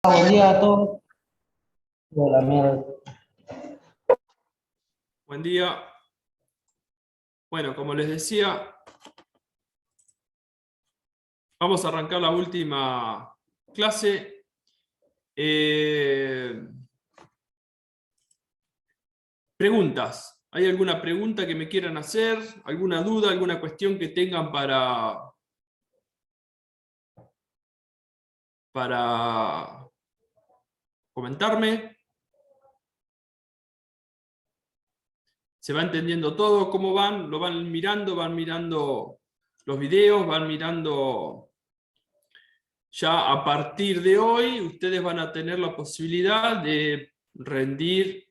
Buen día a todos. Hola, mierda. Buen día. Bueno, como les decía, vamos a arrancar la última clase. Preguntas. ¿Hay alguna pregunta que me quieran hacer? ¿Alguna duda, alguna cuestión que tengan para comentarme? ¿Se va entendiendo todo? ¿Cómo van? ¿Lo van mirando los videos? ¿Van mirando? Ya a partir de hoy, ustedes van a tener la posibilidad de rendir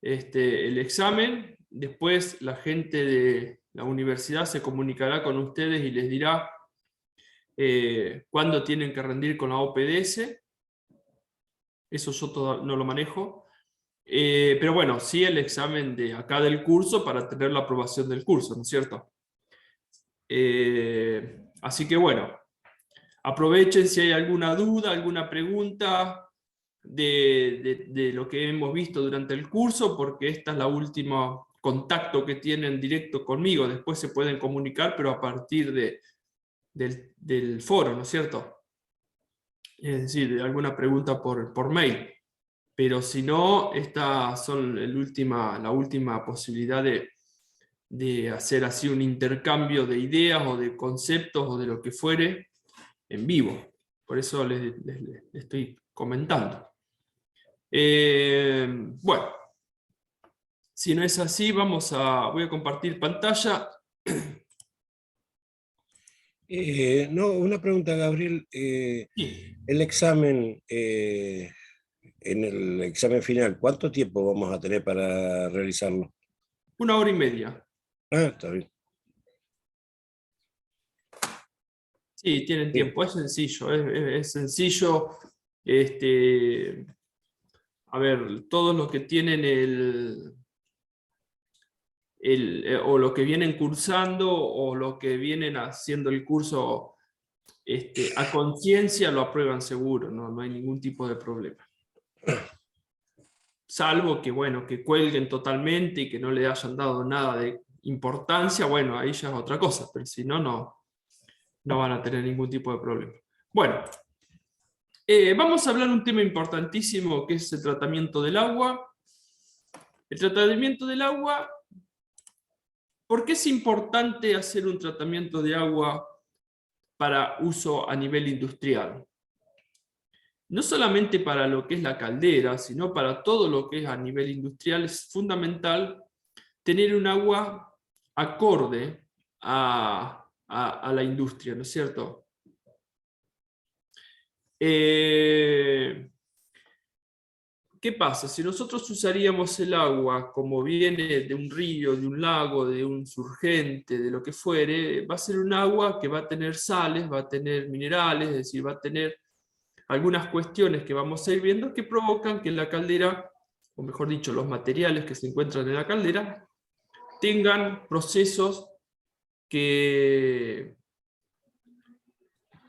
el examen. Después la gente de la universidad se comunicará con ustedes y les dirá cuándo tienen que rendir con la OPDS. Eso yo no lo manejo. Pero bueno, sí el examen de acá del curso para tener la aprobación del curso, ¿no es cierto? Así que bueno, aprovechen si hay alguna duda, alguna pregunta de lo que hemos visto durante el curso, porque esta es la última contacto que tienen directo conmigo. Después se pueden comunicar, pero a partir del foro, ¿no es cierto? Es decir, de alguna pregunta por mail. Pero si no, estas son la última posibilidad de hacer así un intercambio de ideas o de conceptos o de lo que fuere en vivo. Por eso les estoy comentando. Bueno, si no es así, voy a compartir pantalla. No, una pregunta, Gabriel. Sí, El examen, en el examen final, ¿cuánto tiempo vamos a tener para realizarlo? 1 hora y media. Ah, está bien. Sí, tienen Bien. tiempo, es sencillo, es sencillo. A ver, todos los que tienen o los que vienen cursando o los que vienen haciendo el curso a conciencia lo aprueban seguro, no hay ningún tipo de problema. Salvo que, bueno, que cuelguen totalmente y que no le hayan dado nada de importancia, bueno, ahí ya es otra cosa, pero si no, no van a tener ningún tipo de problema. Bueno, vamos a hablar de un tema importantísimo que es el tratamiento del agua. El tratamiento del agua, ¿por qué es importante hacer un tratamiento de agua para uso a nivel industrial? No solamente para lo que es la caldera, sino para todo lo que es a nivel industrial, es fundamental tener un agua acorde a la industria, ¿no es cierto? ¿Qué pasa? Si nosotros usaríamos el agua como viene de un río, de un lago, de un surgente, de lo que fuere, va a ser un agua que va a tener sales, va a tener minerales, es decir, va a tener algunas cuestiones que vamos a ir viendo que provocan que la caldera, o mejor dicho, los materiales que se encuentran en la caldera, tengan procesos que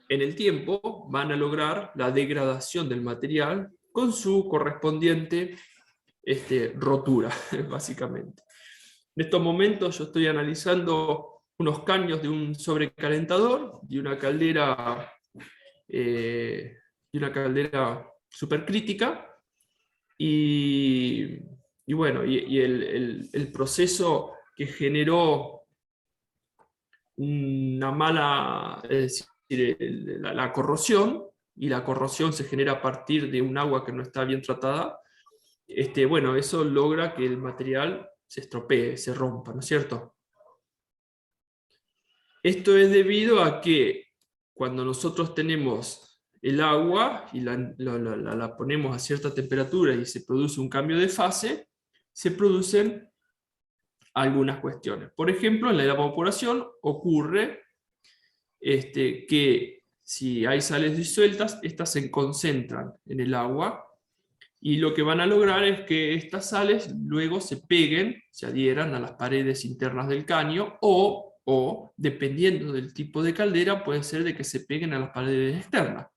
en el tiempo van a lograr la degradación del material con su correspondiente rotura, básicamente. En estos momentos yo estoy analizando unos caños de un sobrecalentador, de una caldera supercrítica, y bueno, y el proceso que generó una mala, es decir, la corrosión, y la corrosión se genera a partir de un agua que no está bien tratada, bueno, eso logra que el material se estropee, se rompa, ¿no es cierto? Esto es debido a que cuando nosotros tenemos el agua y la ponemos a cierta temperatura y se produce un cambio de fase, se producen algunas cuestiones. Por ejemplo, en la evaporación ocurre que si hay sales disueltas, estas se concentran en el agua y lo que van a lograr es que estas sales luego se peguen, se adhieran a las paredes internas del caño o dependiendo del tipo de caldera, puede ser de que se peguen a las paredes externas.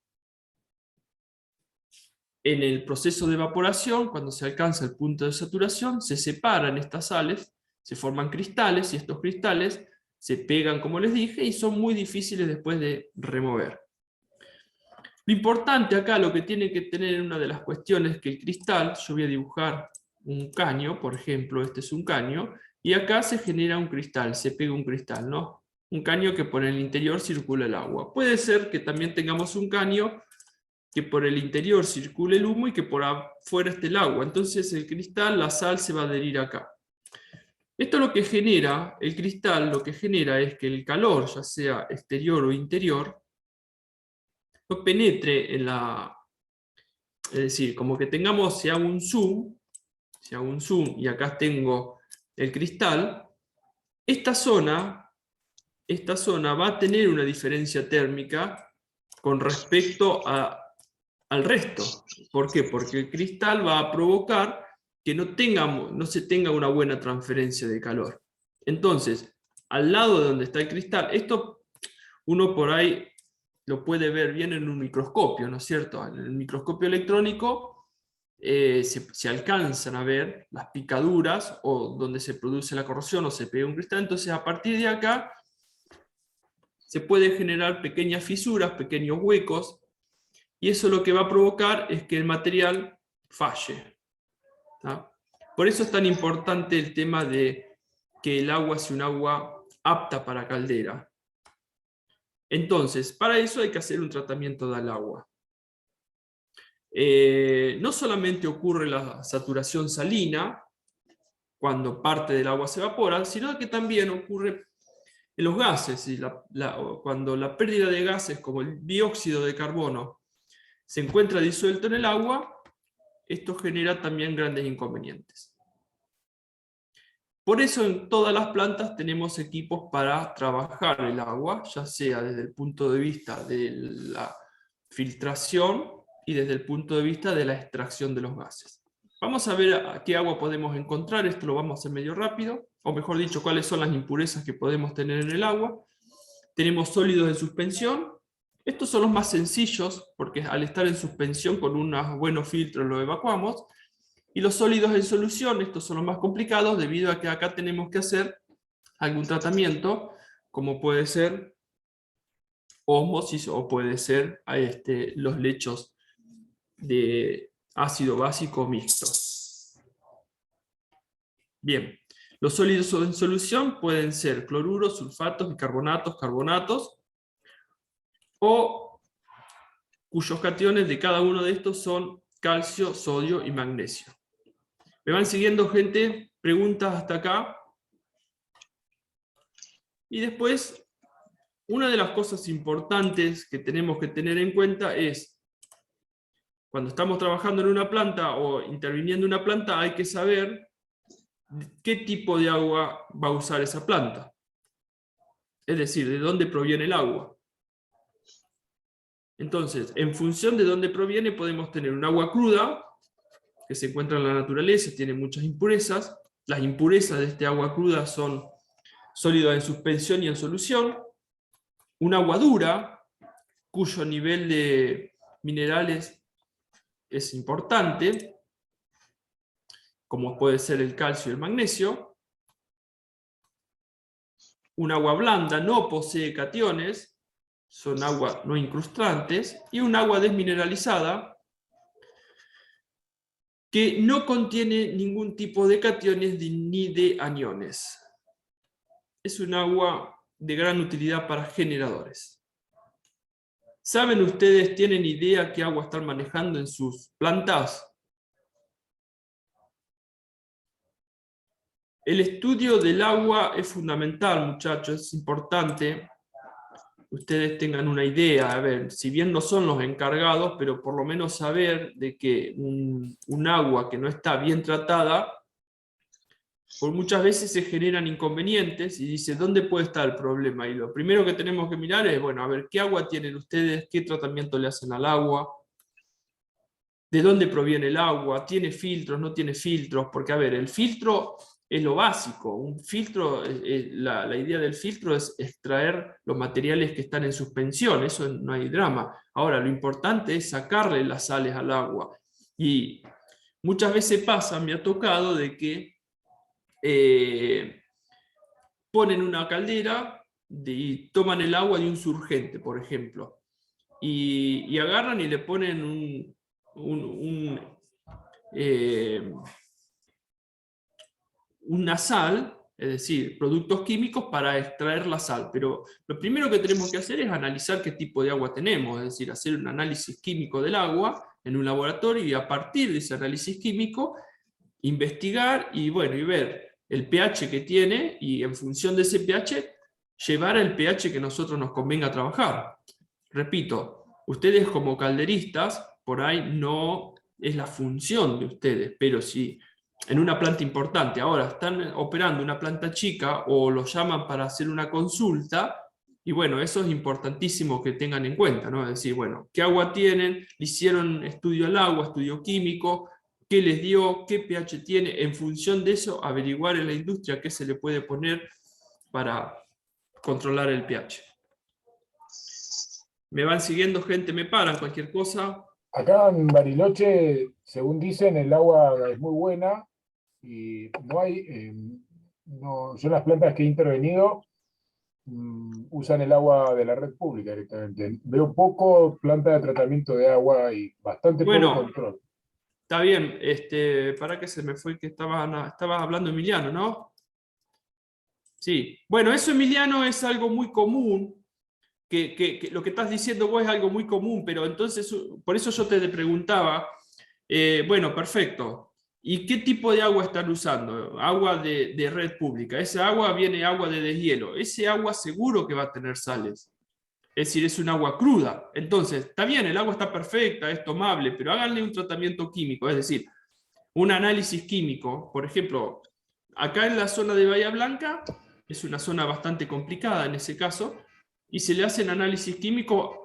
En el proceso de evaporación, cuando se alcanza el punto de saturación, se separan estas sales, se forman cristales, y estos cristales se pegan, como les dije, y son muy difíciles después de remover. Lo importante acá, lo que tiene que tener una de las cuestiones, que el cristal, yo voy a dibujar un caño, por ejemplo, este es un caño, y acá se genera un cristal, se pega un cristal, ¿no? Un caño que por el interior circula el agua. Puede ser que también tengamos un caño que por el interior circule el humo y que por afuera esté el agua. Entonces el cristal, la sal se va a adherir acá. Esto lo que genera, el cristal lo que genera es que el calor, ya sea exterior o interior, no penetre en la... Es decir, como que tengamos, si hago un zoom y acá tengo el cristal, esta zona va a tener una diferencia térmica con respecto al resto. ¿Por qué? Porque el cristal va a provocar que no se tenga una buena transferencia de calor. Entonces, al lado de donde está el cristal, esto uno por ahí lo puede ver bien en un microscopio, ¿no es cierto? En el microscopio electrónico se alcanzan a ver las picaduras o donde se produce la corrosión o se pega un cristal. Entonces, a partir de acá se pueden generar pequeñas fisuras, pequeños huecos, y eso lo que va a provocar es que el material falle. ¿Tá? Por eso es tan importante el tema de que el agua sea un agua apta para caldera. Entonces, para eso hay que hacer un tratamiento del agua. No solamente ocurre la saturación salina, cuando parte del agua se evapora, sino que también ocurre en los gases, y cuando la pérdida de gases como el dióxido de carbono se encuentra disuelto en el agua, esto genera también grandes inconvenientes. Por eso en todas las plantas tenemos equipos para trabajar el agua, ya sea desde el punto de vista de la filtración y desde el punto de vista de la extracción de los gases. Vamos a ver a qué agua podemos encontrar, esto lo vamos a hacer medio rápido, o mejor dicho, cuáles son las impurezas que podemos tener en el agua. Tenemos sólidos en suspensión. Estos son los más sencillos, porque al estar en suspensión con unos buenos filtros lo evacuamos. Y los sólidos en solución, estos son los más complicados, debido a que acá tenemos que hacer algún tratamiento, como puede ser ósmosis o puede ser los lechos de ácido básico mixto. Bien, los sólidos en solución pueden ser cloruros, sulfatos, bicarbonatos, carbonatos, o cuyos cationes de cada uno de estos son calcio, sodio y magnesio. ¿Me van siguiendo, gente? ¿Preguntas hasta acá? Y después, una de las cosas importantes que tenemos que tener en cuenta es, cuando estamos trabajando en una planta o interviniendo en una planta, hay que saber qué tipo de agua va a usar esa planta. Es decir, de dónde proviene el agua. Entonces, en función de dónde proviene, podemos tener un agua cruda, que se encuentra en la naturaleza, tiene muchas impurezas. Las impurezas de este agua cruda son sólidos en suspensión y en solución. Un agua dura, cuyo nivel de minerales es importante, como puede ser el calcio y el magnesio. Un agua blanda no posee cationes, son aguas no incrustantes. Y un agua desmineralizada, que no contiene ningún tipo de cationes ni de aniones. Es un agua de gran utilidad para generadores. ¿Saben ustedes, tienen idea qué agua están manejando en sus plantas? El estudio del agua es fundamental, muchachos, es importante. Ustedes tengan una idea, a ver, si bien no son los encargados, pero por lo menos saber de que un agua que no está bien tratada, por muchas veces se generan inconvenientes, y dice, ¿dónde puede estar el problema? Y lo primero que tenemos que mirar es, bueno, a ver, ¿qué agua tienen ustedes? ¿Qué tratamiento le hacen al agua? ¿De dónde proviene el agua? ¿Tiene filtros? ¿No tiene filtros? Porque, a ver, el filtro es lo básico. Un filtro, la idea del filtro es extraer los materiales que están en suspensión, eso no hay drama. Ahora, lo importante es sacarle las sales al agua. Y muchas veces pasa, me ha tocado, de que ponen una caldera y toman el agua de un surgente, por ejemplo, y agarran y le ponen eh, una sal, es decir, productos químicos para extraer la sal. Pero lo primero que tenemos que hacer es analizar qué tipo de agua tenemos, es decir, hacer un análisis químico del agua en un laboratorio y a partir de ese análisis químico investigar y, bueno, y ver el pH que tiene y en función de ese pH llevar el pH que nosotros nos convenga trabajar. Repito, ustedes como calderistas, por ahí no es la función de ustedes, pero si en una planta importante ahora están operando una planta chica o los llaman para hacer una consulta, y bueno, eso es importantísimo que tengan en cuenta, ¿no? Es decir, bueno, ¿qué agua tienen? ¿Le hicieron estudio al agua, estudio químico? ¿Qué les dio? ¿Qué pH tiene? En función de eso, averiguar en la industria qué se le puede poner para controlar el pH. ¿Me van siguiendo, gente? ¿Me paran cualquier cosa? Acá en Bariloche, según dicen, el agua es muy buena y no hay, no, yo en las plantas que he intervenido usan el agua de la red pública directamente. Veo poco planta de tratamiento de agua y bastante poco Bueno, control. está bien. Para que se me fue que estabas hablando Emiliano, ¿no? Sí. Bueno, eso, Emiliano, es algo muy común. Que lo que estás diciendo vos es algo muy común, pero entonces, por eso yo te preguntaba, bueno, perfecto. ¿Y qué tipo de agua están usando? Agua de red pública. Esa agua viene agua de deshielo. Ese agua seguro que va a tener sales. Es decir, es un agua cruda. Entonces, está bien, el agua está perfecta, es tomable, pero háganle un tratamiento químico, es decir, un análisis químico. Por ejemplo, acá en la zona de Bahía Blanca, es una zona bastante complicada en ese caso, y se le hacen análisis químicos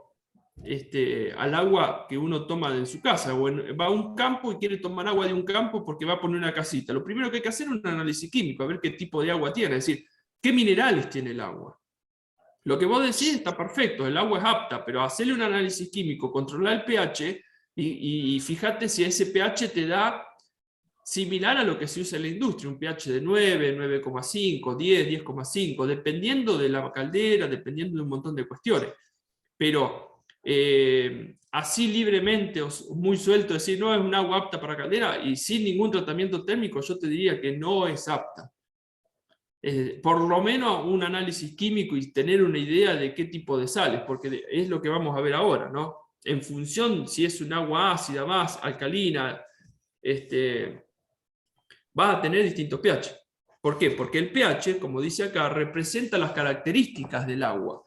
al agua que uno toma de su casa. Va a un campo y quiere tomar agua de un campo porque va a poner una casita. Lo primero que hay que hacer es un análisis químico, a ver qué tipo de agua tiene, es decir, qué minerales tiene el agua. Lo que vos decís está perfecto, el agua es apta, pero hacerle un análisis químico, controlar el pH y fíjate si ese pH te da similar a lo que se usa en la industria, un pH de 9, 9,5, 10, 10,5, dependiendo de la caldera, dependiendo de un montón de cuestiones. Pero así libremente o muy suelto decir no es un agua apta para caldera y sin ningún tratamiento térmico, yo te diría que no es apta. Por lo menos un análisis químico y tener una idea de qué tipo de sales, porque es lo que vamos a ver ahora, ¿no? En función si es un agua ácida, más alcalina, va a tener distintos pH. ¿Por qué? Porque el pH, como dice acá, representa las características del agua.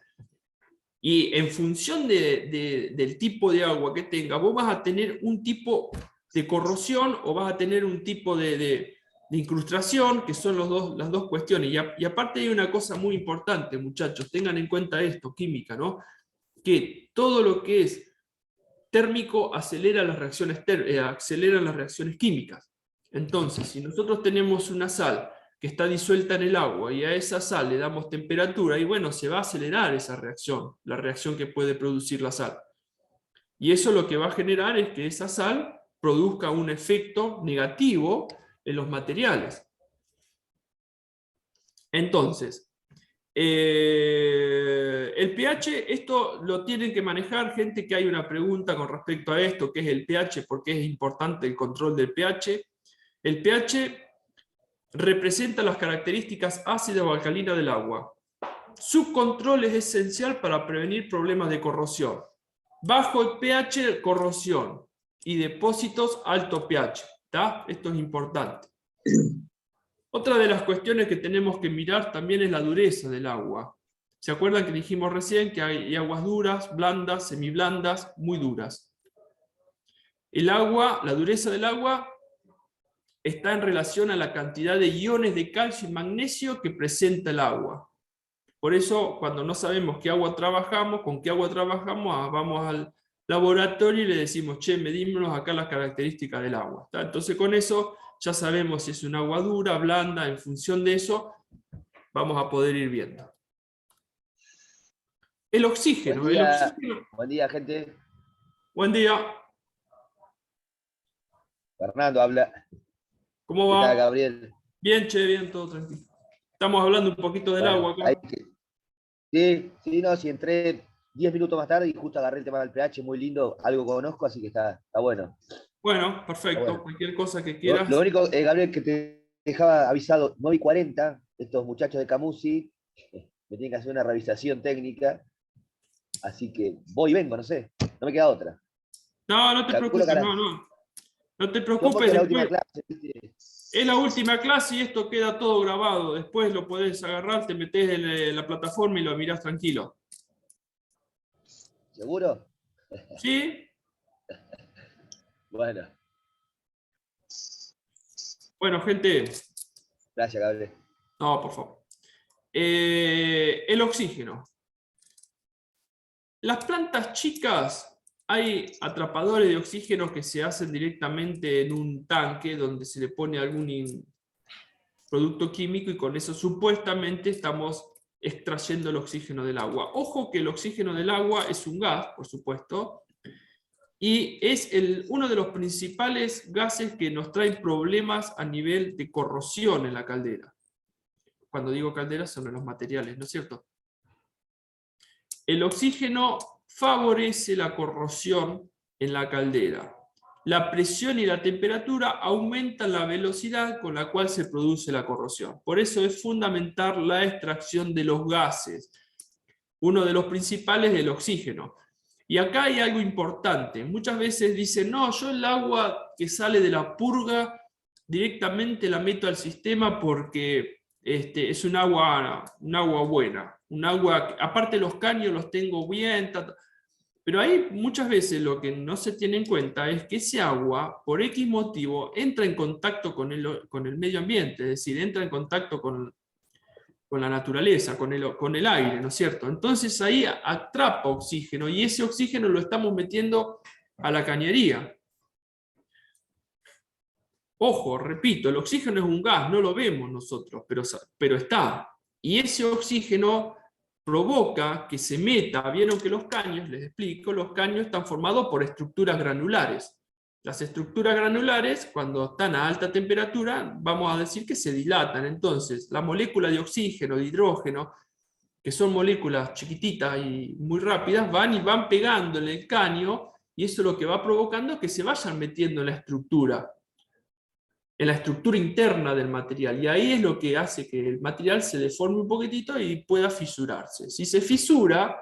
Y en función del tipo de agua que tenga, vos vas a tener un tipo de corrosión o vas a tener un tipo de incrustación, que son las dos cuestiones. Y aparte hay una cosa muy importante, muchachos, tengan en cuenta esto, química, ¿no? Que todo lo que es térmico acelera las reacciones químicas. Entonces, si nosotros tenemos una sal que está disuelta en el agua y a esa sal le damos temperatura, y bueno, se va a acelerar esa reacción, la reacción que puede producir la sal. Y eso lo que va a generar es que esa sal produzca un efecto negativo en los materiales. Entonces, el pH, esto lo tienen que manejar gente que hay una pregunta con respecto a esto, que es el pH, porque es importante el control del pH. El pH representa las características ácidas o alcalinas del agua. Su control es esencial para prevenir problemas de corrosión. Bajo el pH, corrosión, y depósitos alto pH. ¿Tá? Esto es importante. Otra de las cuestiones que tenemos que mirar también es la dureza del agua. ¿Se acuerdan que dijimos recién que hay aguas duras, blandas, semiblandas, muy duras? El agua, la dureza del agua está en relación a la cantidad de iones de calcio y magnesio que presenta el agua. Por eso, cuando no sabemos qué agua trabajamos, con qué agua trabajamos, vamos al laboratorio y le decimos, che, medímonos acá las características del agua. ¿Tá? Entonces, con eso ya sabemos si es un agua dura, blanda, en función de eso, vamos a poder ir viendo. El oxígeno. Buen día, gente. Buen día. Fernando habla. ¿Cómo ¿Qué tal, va? Gabriel? Bien, che, bien, todo tranquilo. Estamos hablando un poquito del Bueno, agua acá. sí, no, si entré 10 minutos más tarde y justo agarré el tema del pH, muy lindo, algo conozco, así que está bueno. Bueno, Está perfecto. bueno. Cualquier cosa que Lo quieras. único, Gabriel, que te dejaba avisado, 9:40, estos muchachos de Camusi me tienen que hacer una revisación técnica, así que voy y vengo, no sé, no me queda otra. No, no te Calculo que preocupes, a las no, no. No te Yo porque preocupes, es la última después clase, ¿viste? es la última clase y esto queda todo grabado. Después lo podés agarrar, te metés en la plataforma y lo mirás tranquilo. ¿Seguro? ¿Sí? Bueno, Bueno, gente. gracias, Gabriel. No, por favor. El oxígeno. Las plantas chicas, hay atrapadores de oxígeno que se hacen directamente en un tanque donde se le pone algún producto químico y con eso supuestamente estamos extrayendo el oxígeno del agua. Ojo que el oxígeno del agua es un gas, por supuesto, y es uno de los principales gases que nos traen problemas a nivel de corrosión en la caldera. Cuando digo caldera son los materiales, ¿no es cierto? El oxígeno favorece la corrosión en la caldera. La presión y la temperatura aumentan la velocidad con la cual se produce la corrosión. Por eso es fundamental la extracción de los gases. Uno de los principales es el oxígeno. Y acá hay algo importante. Muchas veces dicen, no, yo el agua que sale de la purga directamente la meto al sistema porque es un agua buena. Un agua, aparte los caños los tengo bien, pero ahí muchas veces lo que no se tiene en cuenta es que ese agua, por X motivo, entra en contacto con el medio ambiente, es decir, entra en contacto con la naturaleza, con el aire, ¿no es cierto? Entonces ahí atrapa oxígeno y ese oxígeno lo estamos metiendo a la cañería. Ojo, repito, el oxígeno es un gas, no lo vemos nosotros, pero está. Y ese oxígeno provoca que se meta, vieron que los caños, les explico, los caños están formados por estructuras granulares. Las estructuras granulares, cuando están a alta temperatura, vamos a decir que se dilatan. Entonces, la molécula de oxígeno, de hidrógeno, que son moléculas chiquititas y muy rápidas, van y van pegándole el caño, y eso lo que va provocando es que se vayan metiendo en la estructura interna del material, y ahí es lo que hace que el material se deforme un poquitito y pueda fisurarse. Si se fisura,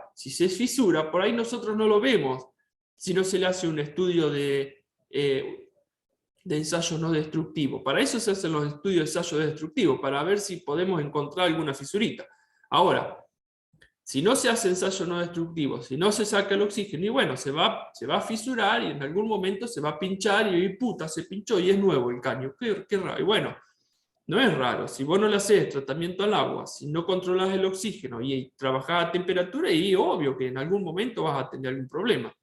por ahí nosotros no lo vemos, si no se le hace un estudio de ensayo no destructivo. Para eso se hacen los estudios de ensayo destructivo, para ver si podemos encontrar alguna fisurita. Ahora, si no se hace ensayo no destructivo, si no se saca el oxígeno, y bueno, se va a fisurar y en algún momento se va a pinchar y puta, se pinchó y es nuevo el caño. Qué raro. Y bueno, no es raro. Si vos no le haces tratamiento al agua, si no controlas el oxígeno y trabajás a temperatura, y obvio que en algún momento vas a tener algún problema.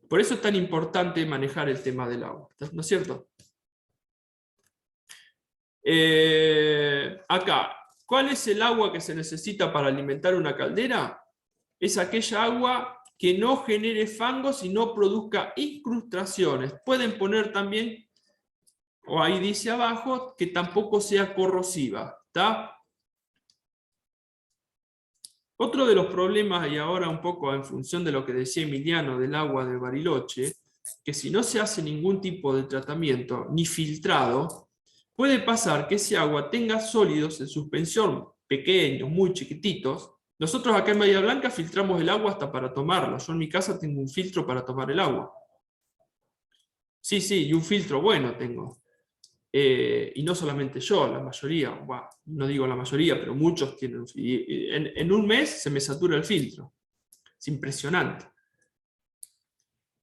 Por eso es tan importante manejar el tema del agua, ¿no es cierto? Acá, ¿cuál es el agua que se necesita para alimentar una caldera? Es aquella agua que no genere fangos y no produzca incrustaciones. Pueden poner también, o ahí dice abajo, que tampoco sea corrosiva. ¿Está? Otro de los problemas, y ahora un poco en función de lo que decía Emiliano del agua de Bariloche, que si no se hace ningún tipo de tratamiento, ni filtrado, puede pasar que ese agua tenga sólidos en suspensión, pequeños, muy chiquititos. Nosotros acá en Bahía Blanca filtramos el agua hasta para tomarla. Yo en mi casa tengo un filtro para tomar el agua. Sí, y un filtro bueno tengo. Y no solamente yo, la mayoría, bueno, no digo la mayoría, pero muchos tienen. Y en un mes se me satura el filtro. Es impresionante.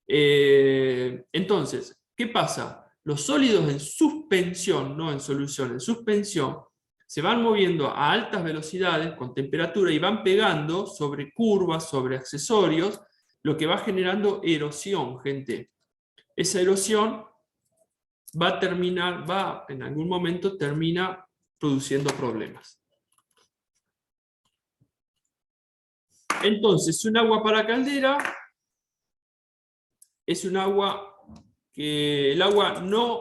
Entonces, ¿qué pasa? Los sólidos en suspensión, no en solución, en suspensión, se van moviendo a altas velocidades con temperatura y van pegando sobre curvas, sobre accesorios, lo que va generando erosión, gente. Esa erosión en algún momento termina produciendo problemas. Entonces, un agua para caldera es un agua que el agua no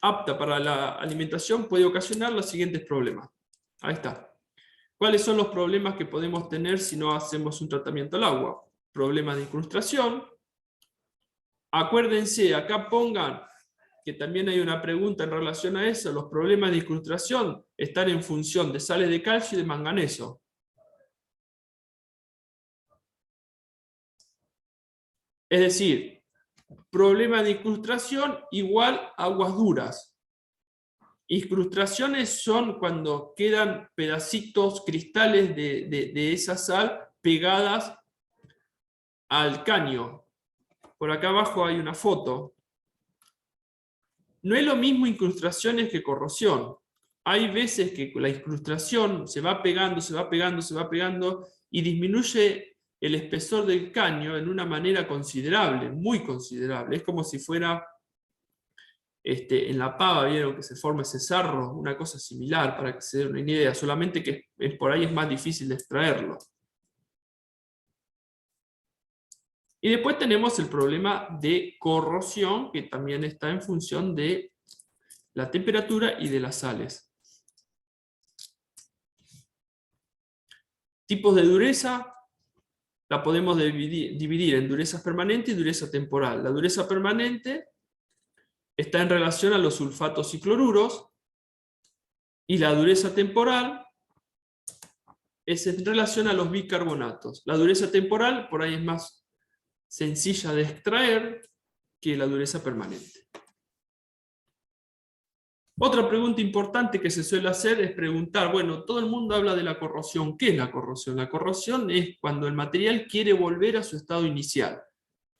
apta para la alimentación puede ocasionar los siguientes problemas. Ahí está. ¿Cuáles son los problemas que podemos tener si no hacemos un tratamiento al agua? Problemas de incrustación. Acuérdense, acá pongan que también hay una pregunta en relación a eso. Los problemas de incrustación están en función de sales de calcio y de manganeso. Es decir, problema de incrustación igual aguas duras. Incrustaciones son cuando quedan pedacitos, cristales de esa sal pegadas al caño. Por acá abajo hay una foto. No es lo mismo incrustaciones que corrosión. Hay veces que la incrustación se va pegando, se va pegando, se va pegando y disminuye el espesor del caño en una manera considerable, muy considerable. Es como si fuera en la pava, vieron que se forma ese sarro, una cosa similar para que se den una idea, solamente que por ahí es más difícil de extraerlo. Y después tenemos el problema de corrosión, que también está en función de la temperatura y de las sales. Tipos de dureza, la podemos dividir en dureza permanente y dureza temporal. La dureza permanente está en relación a los sulfatos y cloruros, y la dureza temporal es en relación a los bicarbonatos. La dureza temporal por ahí es más sencilla de extraer que la dureza permanente. Otra pregunta importante que se suele hacer es preguntar, bueno, todo el mundo habla de la corrosión. ¿Qué es la corrosión? La corrosión es cuando el material quiere volver a su estado inicial.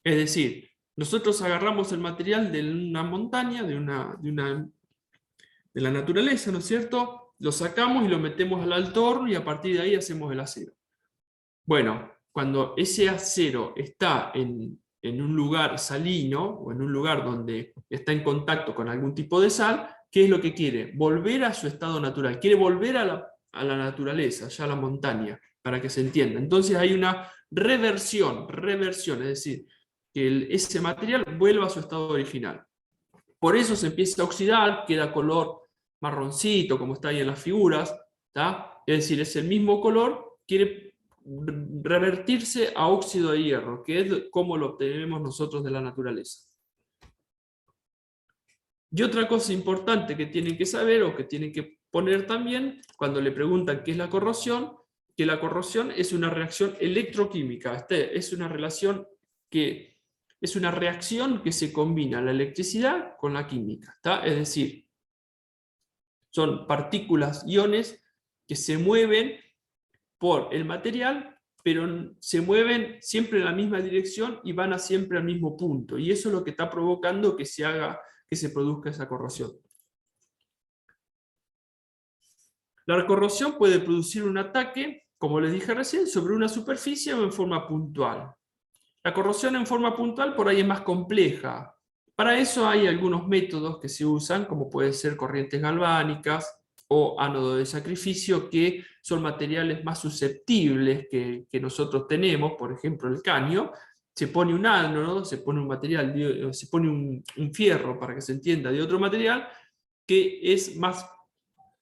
Es decir, nosotros agarramos el material de una montaña, de la naturaleza, ¿no es cierto? Lo sacamos y lo metemos al alto horno y a partir de ahí hacemos el acero. Bueno, cuando ese acero está en un lugar salino o en un lugar donde está en contacto con algún tipo de sal, ¿qué es lo que quiere? Volver a su estado natural, quiere volver a la naturaleza, ya a la montaña, para que se entienda. Entonces hay una reversión, es decir, que ese material vuelva a su estado original. Por eso se empieza a oxidar, queda color marroncito, como está ahí en las figuras, ¿tá? Es decir, es el mismo color, quiere revertirse a óxido de hierro, que es como lo obtenemos nosotros de la naturaleza. Y otra cosa importante que tienen que saber, o que tienen que poner también, cuando le preguntan qué es la corrosión, que la corrosión es una reacción electroquímica, es una reacción que se combina la electricidad con la química, ¿tá? Es decir, son partículas, iones, que se mueven por el material, pero se mueven siempre en la misma dirección y van siempre al mismo punto. Y eso es lo que está provocando que se produzca esa corrosión. La corrosión puede producir un ataque, como les dije recién, sobre una superficie o en forma puntual. La corrosión en forma puntual por ahí es más compleja. Para eso hay algunos métodos que se usan, como pueden ser corrientes galvánicas o ánodo de sacrificio, que son materiales más susceptibles que nosotros tenemos, por ejemplo el caño. Se pone un ánodo, se pone un material, se pone un fierro, para que se entienda, de otro material, que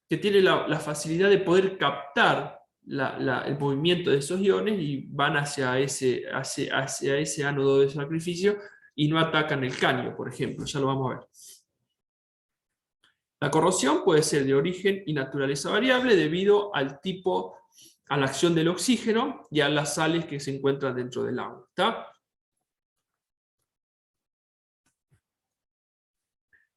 tiene la facilidad de poder captar el movimiento de esos iones y van hacia ese ánodo de sacrificio y no atacan el caño, por ejemplo, ya lo vamos a ver. La corrosión puede ser de origen y naturaleza variable debido al tipo, a la acción del oxígeno y a las sales que se encuentran dentro del agua. ¿Está?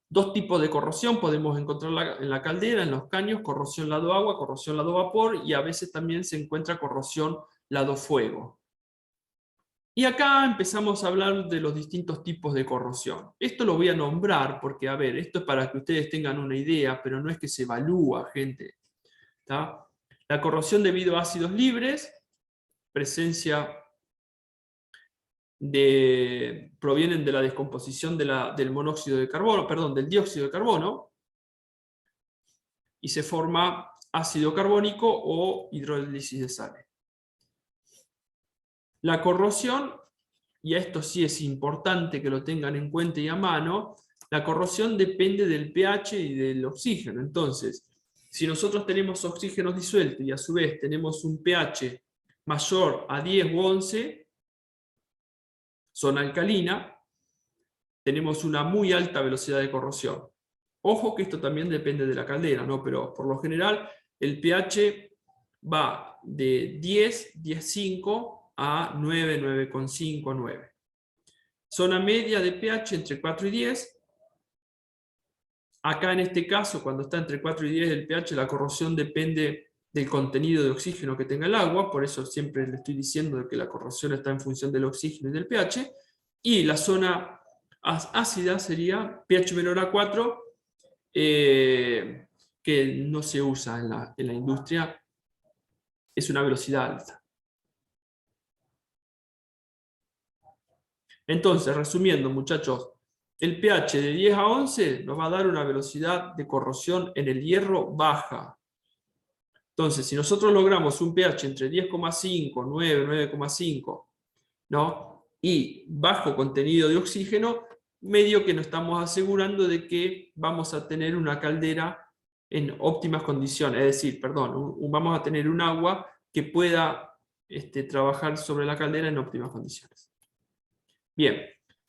Dos tipos de corrosión podemos encontrar en la caldera, en los caños: corrosión lado agua, corrosión lado vapor, y a veces también se encuentra corrosión lado fuego. Y acá empezamos a hablar de los distintos tipos de corrosión. Esto lo voy a nombrar porque, a ver, esto es para que ustedes tengan una idea, pero no es que se evalúa, gente. ¿Tá? La corrosión debido a ácidos libres, presencia provienen de la descomposición del monóxido de carbono, perdón, del dióxido de carbono, y se forma ácido carbónico o hidrólisis de sales. La corrosión y esto sí es importante que lo tengan en cuenta y a mano, la corrosión depende del pH y del oxígeno. Entonces, si nosotros tenemos oxígeno disuelto y a su vez tenemos un pH mayor a 10 u 11, zona alcalina, tenemos una muy alta velocidad de corrosión. Ojo que esto también depende de la caldera, ¿no? Pero por lo general el pH va de 10, 10,5 a 9, 9,5, 9. Zona media de pH entre 4 y 10. Acá en este caso, cuando está entre 4 y 10 el pH, la corrosión depende del contenido de oxígeno que tenga el agua, por eso siempre le estoy diciendo que la corrosión está en función del oxígeno y del pH. Y la zona ácida sería pH menor a 4, que no se usa en la industria, es una velocidad alta. Entonces, resumiendo, muchachos, el pH de 10 a 11 nos va a dar una velocidad de corrosión en el hierro baja. Entonces, si nosotros logramos un pH entre 10,5, 9, 9,5, ¿no? Y bajo contenido de oxígeno, medio que nos estamos asegurando de que vamos a tener una caldera en óptimas condiciones, es decir, perdón, vamos a tener un agua que pueda trabajar sobre la caldera en óptimas condiciones. Bien,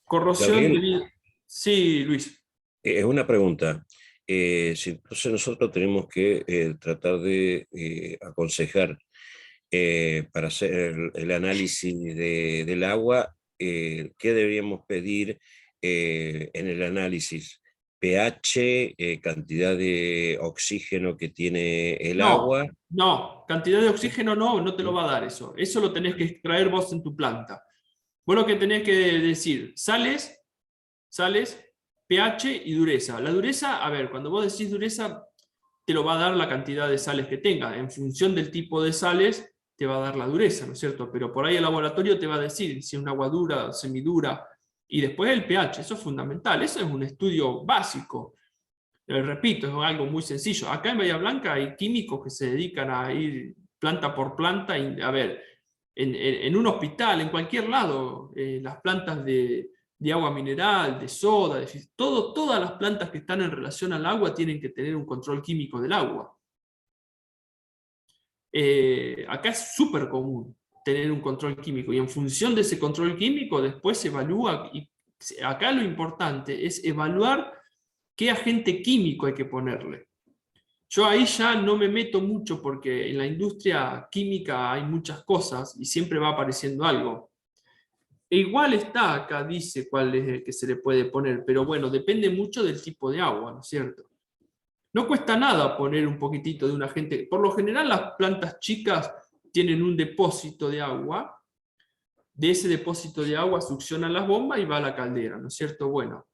corrosión Gabriel. debido... Sí, Luis. Es una pregunta. Si entonces nosotros tenemos que tratar de aconsejar para hacer el análisis del agua, ¿qué deberíamos pedir en el análisis? pH, cantidad de oxígeno que tiene el agua. No, cantidad de oxígeno no te lo va a dar eso. Eso lo tenés que extraer vos en tu planta. Vos lo que tenés que decir, sales, pH y dureza. La dureza, a ver, cuando vos decís dureza, te lo va a dar la cantidad de sales que tenga. En función del tipo de sales, te va a dar la dureza, ¿no es cierto? Pero por ahí el laboratorio te va a decir si es una agua dura, semidura, y después el pH, eso es fundamental. Eso es un estudio básico. Repito, es algo muy sencillo. Acá en Bahía Blanca hay químicos que se dedican a ir planta por planta y, a ver, en un hospital, en cualquier lado, las plantas de agua mineral, de soda, todas las plantas que están en relación al agua tienen que tener un control químico del agua. Acá es súper común tener un control químico y en función de ese control químico después se evalúa, y acá lo importante es evaluar qué agente químico hay que ponerle. Yo ahí ya no me meto mucho porque en la industria química hay muchas cosas y siempre va apareciendo algo. E igual está acá, dice cuál es el que se le puede poner, pero bueno, depende mucho del tipo de agua, ¿no es cierto? No cuesta nada poner un poquitito de un agente. Por lo general las plantas chicas tienen un depósito de agua. De ese depósito de agua succionan las bombas y va a la caldera, ¿no es cierto? Bueno,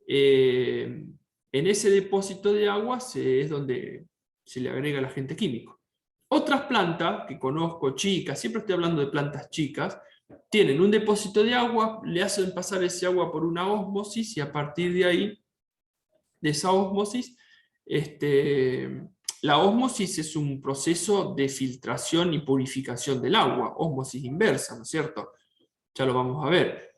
en ese depósito de agua es donde se le agrega el agente químico. Otras plantas que conozco, chicas, siempre estoy hablando de plantas chicas, tienen un depósito de agua, le hacen pasar ese agua por una ósmosis y a partir de ahí, de esa ósmosis, la ósmosis es un proceso de filtración y purificación del agua, ósmosis inversa, ¿no es cierto? Ya lo vamos a ver.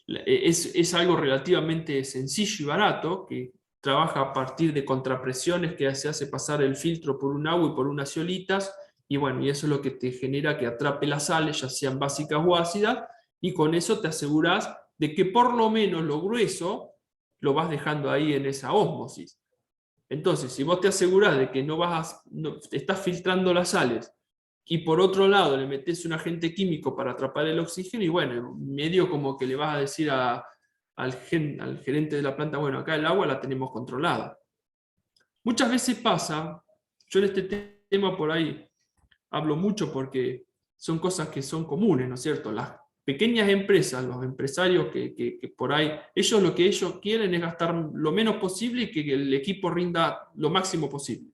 Es algo relativamente sencillo y barato, que trabaja a partir de contrapresiones que se hace pasar el filtro por un agua y por unas ceolitas, y bueno, y eso es lo que te genera que atrape las sales, ya sean básicas o ácidas, y con eso te aseguras de que por lo menos lo grueso lo vas dejando ahí en esa ósmosis. Entonces, si vos te asegurás de que no estás filtrando las sales, y por otro lado le metes un agente químico para atrapar el oxígeno, y bueno, medio como que le vas a decir al gerente de la planta, bueno, acá el agua la tenemos controlada. Muchas veces pasa, yo en este tema por ahí hablo mucho porque son cosas que son comunes, ¿no es cierto? Las pequeñas empresas, los empresarios que por ahí, lo que ellos quieren es gastar lo menos posible y que el equipo rinda lo máximo posible.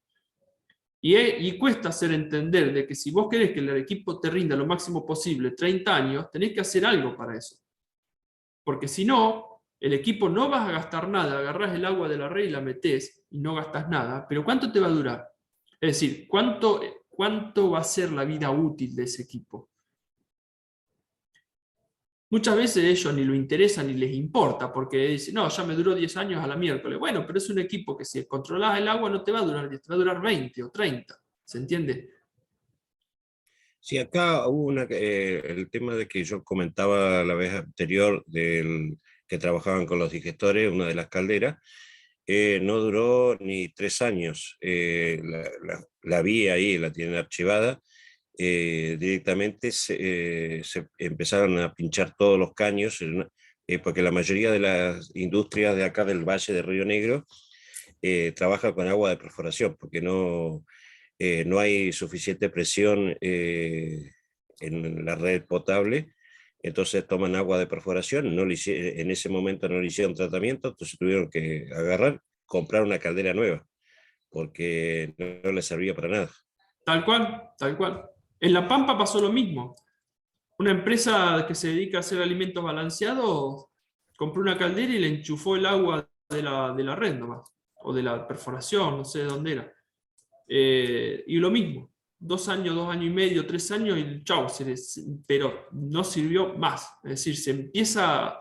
Y cuesta hacer entender de que si vos querés que el equipo te rinda lo máximo posible 30 años, tenés que hacer algo para eso. Porque si no, el equipo no vas a gastar nada, agarrás el agua de la red y la metés y no gastas nada, pero ¿cuánto te va a durar? Es decir, ¿cuánto va a ser la vida útil de ese equipo? Muchas veces ellos ni lo interesan ni les importa, porque dicen, no, ya me duró 10 años a la miércoles. Bueno, pero es un equipo que si controlas el agua no te va a durar 10, te va a durar 20 o 30. ¿Se entiende? Sí, acá hubo el tema de que yo comentaba la vez anterior que trabajaban con los digestores, una de las calderas, no duró ni 3 años. La vi ahí, la tienen archivada. Directamente se empezaron a pinchar todos los caños, porque la mayoría de las industrias de acá del Valle de Río Negro trabaja con agua de perforación, porque no hay suficiente presión en la red potable, entonces toman agua de perforación, en ese momento no le hicieron tratamiento, entonces tuvieron que comprar una caldera nueva, porque no les servía para nada. Tal cual, tal cual. En La Pampa pasó lo mismo. Una empresa que se dedica a hacer alimentos balanceados compró una caldera y le enchufó el agua de la red nomás, o de la perforación, no sé de dónde era. Y lo mismo, 2 años, 2 años y medio, 3 años y chau, pero no sirvió más. Es decir, se empieza...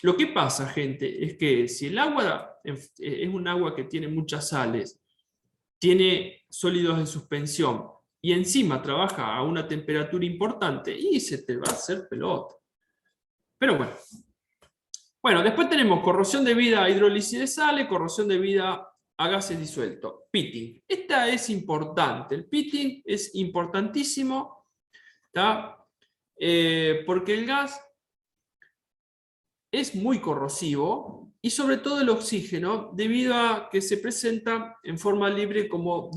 Lo que pasa, gente, es que si el agua es un agua que tiene muchas sales, tiene sólidos en suspensión y encima trabaja a una temperatura importante y se te va a hacer pelota. Pero bueno. Bueno, después tenemos corrosión debida a hidrólisis de sales, corrosión debida a gases disueltos. Pitting. Esta es importante. El pitting es importantísimo, ¿tá? Porque el gas es muy corrosivo y sobre todo el oxígeno, debido a que se presenta en forma libre como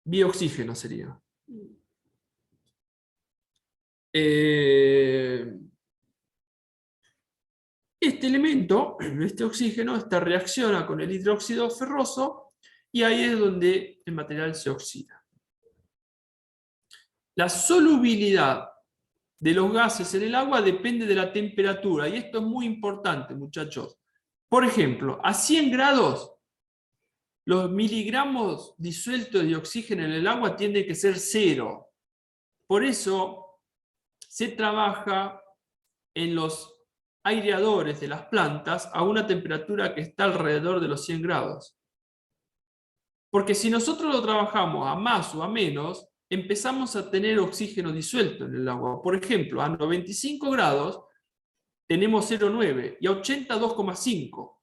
bioxígeno sería. Este elemento, este oxígeno, reacciona con el hidróxido ferroso y ahí es donde el material se oxida. La solubilidad de los gases en el agua depende de la temperatura, y esto es muy importante, muchachos. Por ejemplo, a 100 grados, los miligramos disueltos de oxígeno en el agua tienden que ser 0. Por eso se trabaja en los aireadores de las plantas a una temperatura que está alrededor de los 100 grados. Porque si nosotros lo trabajamos a más o a menos, empezamos a tener oxígeno disuelto en el agua. Por ejemplo, a 95 grados tenemos 0,9 y a 80 2,5.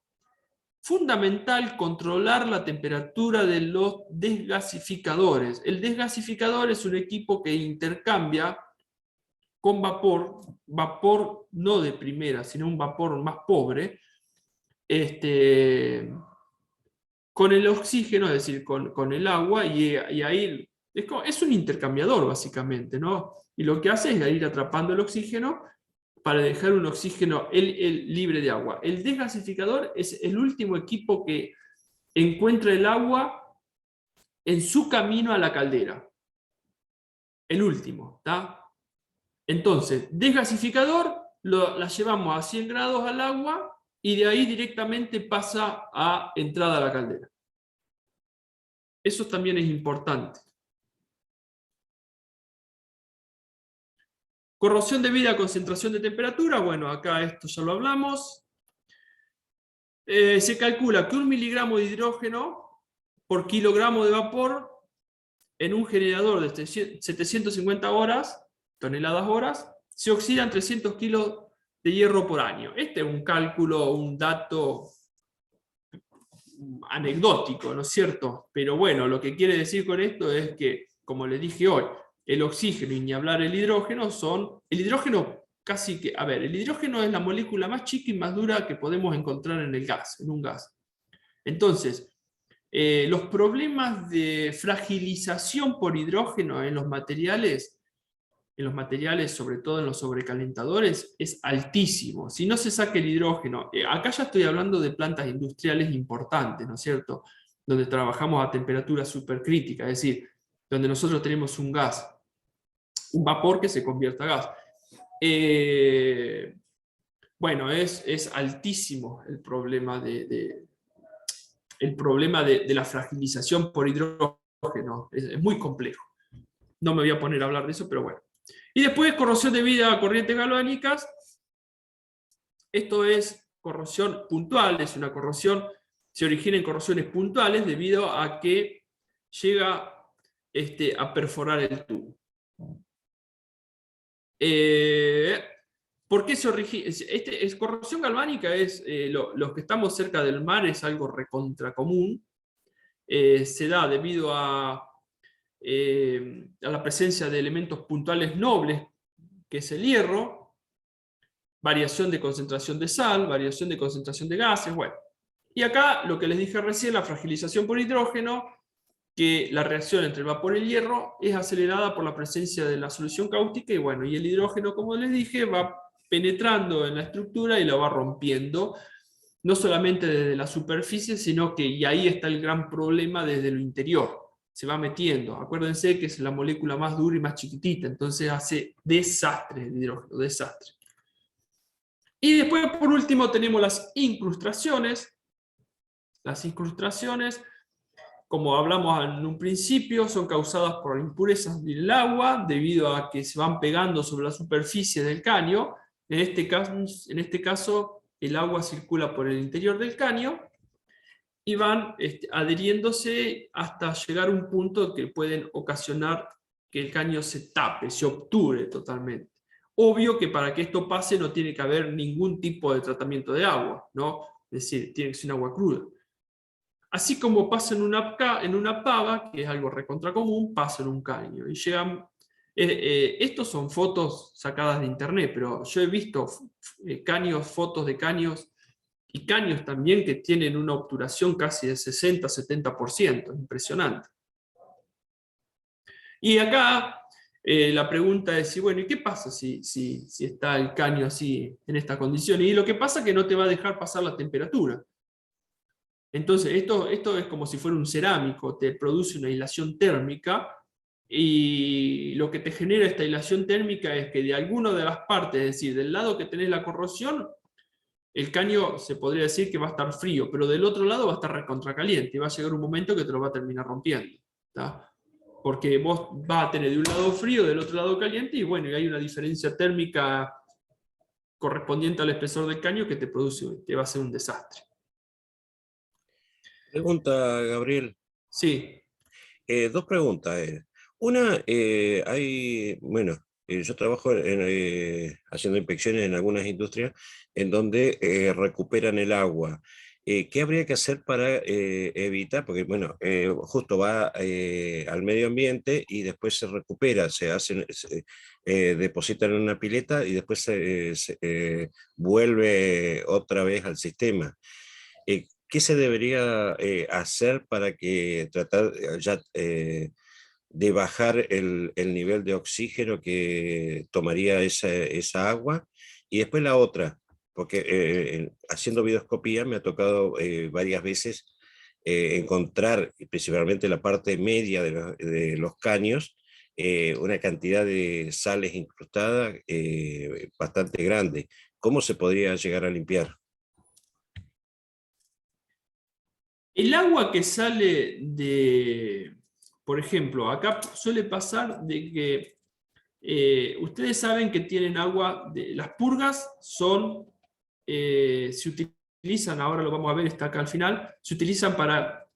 Fundamental controlar la temperatura de los desgasificadores. El desgasificador es un equipo que intercambia con vapor no de primera, sino un vapor más pobre, con el oxígeno, es decir, con el agua, y ahí es un intercambiador básicamente, ¿no? Y lo que hace es ir atrapando el oxígeno para dejar un oxígeno libre de agua. El desgasificador es el último equipo que encuentra el agua en su camino a la caldera. El último, ¿está? Entonces, desgasificador, la llevamos a 100 grados al agua y de ahí directamente pasa a entrada a la caldera. Eso también es importante. Corrosión debida a concentración de temperatura, bueno, acá esto ya lo hablamos. Se calcula que 1 miligramo de hidrógeno por kilogramo de vapor en un generador de 750 toneladas horas, se oxidan 300 kilos de hierro por año. Este es un cálculo, un dato anecdótico, ¿no es cierto? Pero bueno, lo que quiere decir con esto es que, como les dije hoy, el oxígeno y ni hablar el hidrógeno el hidrógeno casi que, el hidrógeno es la molécula más chica y más dura que podemos encontrar en el gas, en un gas. Entonces, los problemas de fragilización por hidrógeno en los materiales, sobre todo en los sobrecalentadores, es altísimo. Si no se saca el hidrógeno, acá ya estoy hablando de plantas industriales importantes, ¿no es cierto? Donde trabajamos a temperatura supercrítica, es decir, donde nosotros tenemos un gas, un vapor que se convierte a gas. Bueno, es altísimo el problema de la fragilización por hidrógeno. Es muy complejo. No me voy a poner a hablar de eso, pero bueno. Y después corrosión debida a corrientes galvánicas. Esto es corrosión puntual, es una corrosión, se origina en corrosiones puntuales debido a que llega a perforar el tubo. ¿Por qué se origina? Corrosión galvánica es, los que estamos cerca del mar es algo recontra común. Se da debido a la presencia de elementos puntuales nobles, que es el hierro, variación de concentración de sal, variación de concentración de gases, bueno. Y acá, lo que les dije recién, la fragilización por hidrógeno, que la reacción entre el vapor y el hierro es acelerada por la presencia de la solución cáustica, y bueno, y el hidrógeno, como les dije, va penetrando en la estructura y la va rompiendo, no solamente desde la superficie, sino que, y ahí está el gran problema, desde lo interior. Se va metiendo. Acuérdense que es la molécula más dura y más chiquitita, entonces hace desastre el hidrógeno, desastre. Y después, por último, tenemos las incrustaciones. Las incrustaciones, como hablamos en un principio, son causadas por impurezas del agua, debido a que se van pegando sobre la superficie del caño. En este caso el agua circula por el interior del caño, y van adheriéndose hasta llegar a un punto que pueden ocasionar que el caño se tape, se obture totalmente. Obvio que para que esto pase no tiene que haber ningún tipo de tratamiento de agua, ¿no? Es decir, tiene que ser un agua cruda. Así como pasa en una pava, que es algo recontra común, pasa en un caño. Y llegan, estos son fotos sacadas de internet, pero yo he visto caños, fotos de caños, y caños también que tienen una obturación casi de 60-70%, impresionante. Y acá la pregunta es, bueno, ¿y qué pasa si está el caño así, en esta condición? Y lo que pasa es que no te va a dejar pasar la temperatura. Entonces, esto es como si fuera un cerámico, te produce una hilación térmica, y lo que te genera esta hilación térmica es que de alguna de las partes, es decir, del lado que tenés la corrosión, el caño se podría decir que va a estar frío, pero del otro lado va a estar recontracaliente, y va a llegar un momento que te lo va a terminar rompiendo, ¿tá? Porque vos vas a tener de un lado frío, del otro lado caliente, y bueno, y hay una diferencia térmica correspondiente al espesor del caño que te va a ser un desastre. Pregunta, Gabriel. Sí. Dos preguntas. Una, yo trabajo haciendo inspecciones en algunas industrias en donde recuperan el agua. ¿Qué habría que hacer para evitar? Porque, bueno, justo va al medio ambiente y después se recupera, depositan en una pileta y después se vuelve otra vez al sistema. ¿Qué se debería hacer para que tratar de bajar el nivel de oxígeno que tomaría esa agua? Y después la otra, porque haciendo videoscopía me ha tocado varias veces encontrar, principalmente la parte media de los caños, una cantidad de sales incrustadas bastante grande. ¿Cómo se podría llegar a limpiar? El agua que sale por ejemplo, acá suele pasar de que ustedes saben que tienen agua, las purgas se utilizan, ahora lo vamos a ver, está acá al final, se utilizan para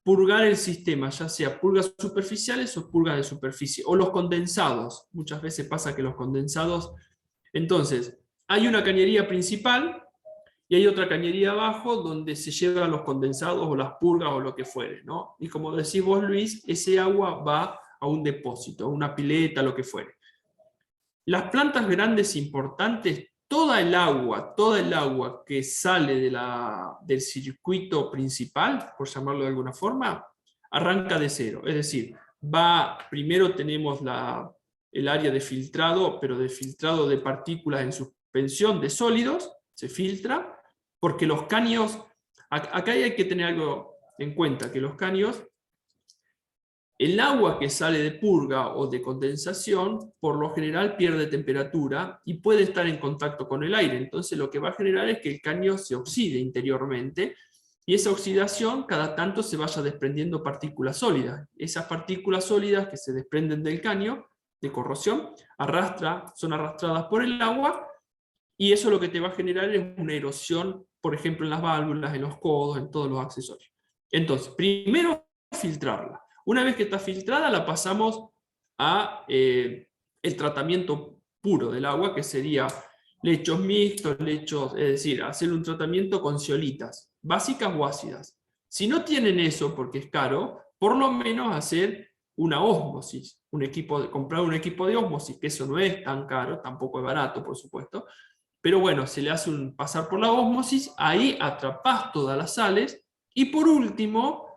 purgar el sistema, ya sea purgas superficiales o purgas de superficie, o los condensados. Muchas veces pasa que los condensados, entonces, hay una cañería principal, y hay otra cañería abajo donde se llevan los condensados o las purgas o lo que fuere, ¿no? Y como decís vos, Luis, ese agua va a un depósito, a una pileta, lo que fuere. Las plantas grandes importantes, toda el agua que sale del circuito principal, por llamarlo de alguna forma, arranca de cero. Es decir, primero tenemos el área de filtrado, pero de filtrado de partículas en suspensión de sólidos, se filtra, porque los caños, acá hay que tener algo en cuenta, que los caños, el agua que sale de purga o de condensación, por lo general pierde temperatura y puede estar en contacto con el aire. Entonces lo que va a generar es que el caño se oxide interiormente, y esa oxidación cada tanto se vaya desprendiendo partículas sólidas. Esas partículas sólidas que se desprenden del caño de corrosión, son arrastradas por el agua, y eso lo que te va a generar es una erosión, por ejemplo, en las válvulas, en los codos, en todos los accesorios. Entonces, primero filtrarla. Una vez que está filtrada, la pasamos a el tratamiento puro del agua, que sería lechos mixtos, es decir, hacer un tratamiento con zeolitas, básicas o ácidas. Si no tienen eso, porque es caro, por lo menos hacer una ósmosis, comprar un equipo de ósmosis, que eso no es tan caro, tampoco es barato, por supuesto, pero bueno, se le hace pasar por la ósmosis, ahí atrapás todas las sales, y por último,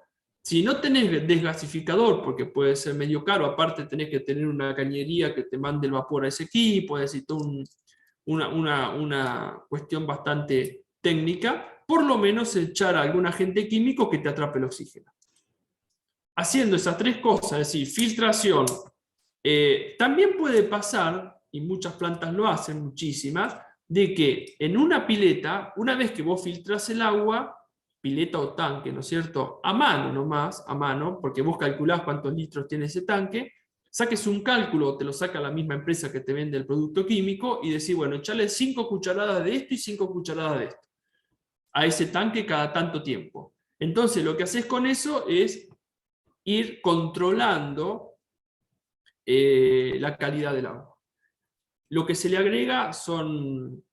si no tenés desgasificador, porque puede ser medio caro, aparte tenés que tener una cañería que te mande el vapor a ese equipo, es decir, una cuestión bastante técnica, por lo menos echar algún agente químico que te atrape el oxígeno. Haciendo esas tres cosas, es decir, filtración, también puede pasar, y muchas plantas lo hacen, muchísimas, de que en una pileta, una vez que vos filtrás el agua, pileta o tanque, ¿no es cierto? A mano nomás, a mano, porque vos calculás cuántos litros tiene ese tanque, saques un cálculo, te lo saca la misma empresa que te vende el producto químico, y decís, bueno, echale 5 cucharadas de esto y 5 cucharadas de esto a ese tanque cada tanto tiempo. Entonces lo que haces con eso es ir controlando la calidad del agua. Lo que se le agrega son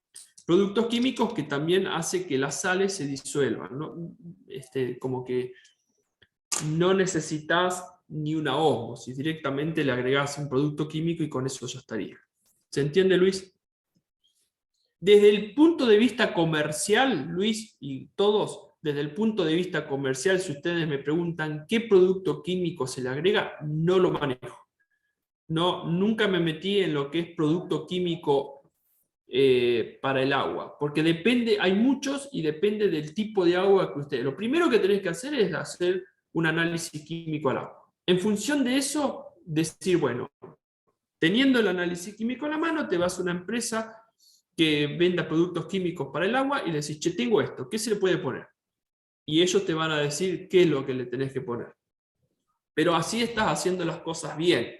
productos químicos que también hace que las sales se disuelvan, ¿no? Como que no necesitas ni una ósmosis, directamente le agregás un producto químico y con eso ya estaría. ¿Se entiende, Luis? Desde el punto de vista comercial, Luis y todos, desde el punto de vista comercial, si ustedes me preguntan qué producto químico se le agrega, no lo manejo. No, nunca me metí en lo que es producto químico para el agua, porque depende, hay muchos y depende del tipo de agua que ustedes. Lo primero que tenés que hacer es hacer un análisis químico al agua. En función de eso, decir, bueno, teniendo el análisis químico a la mano, te vas a una empresa que venda productos químicos para el agua y le decís, che, tengo esto, ¿qué se le puede poner? Y ellos te van a decir qué es lo que le tenés que poner. Pero así estás haciendo las cosas bien.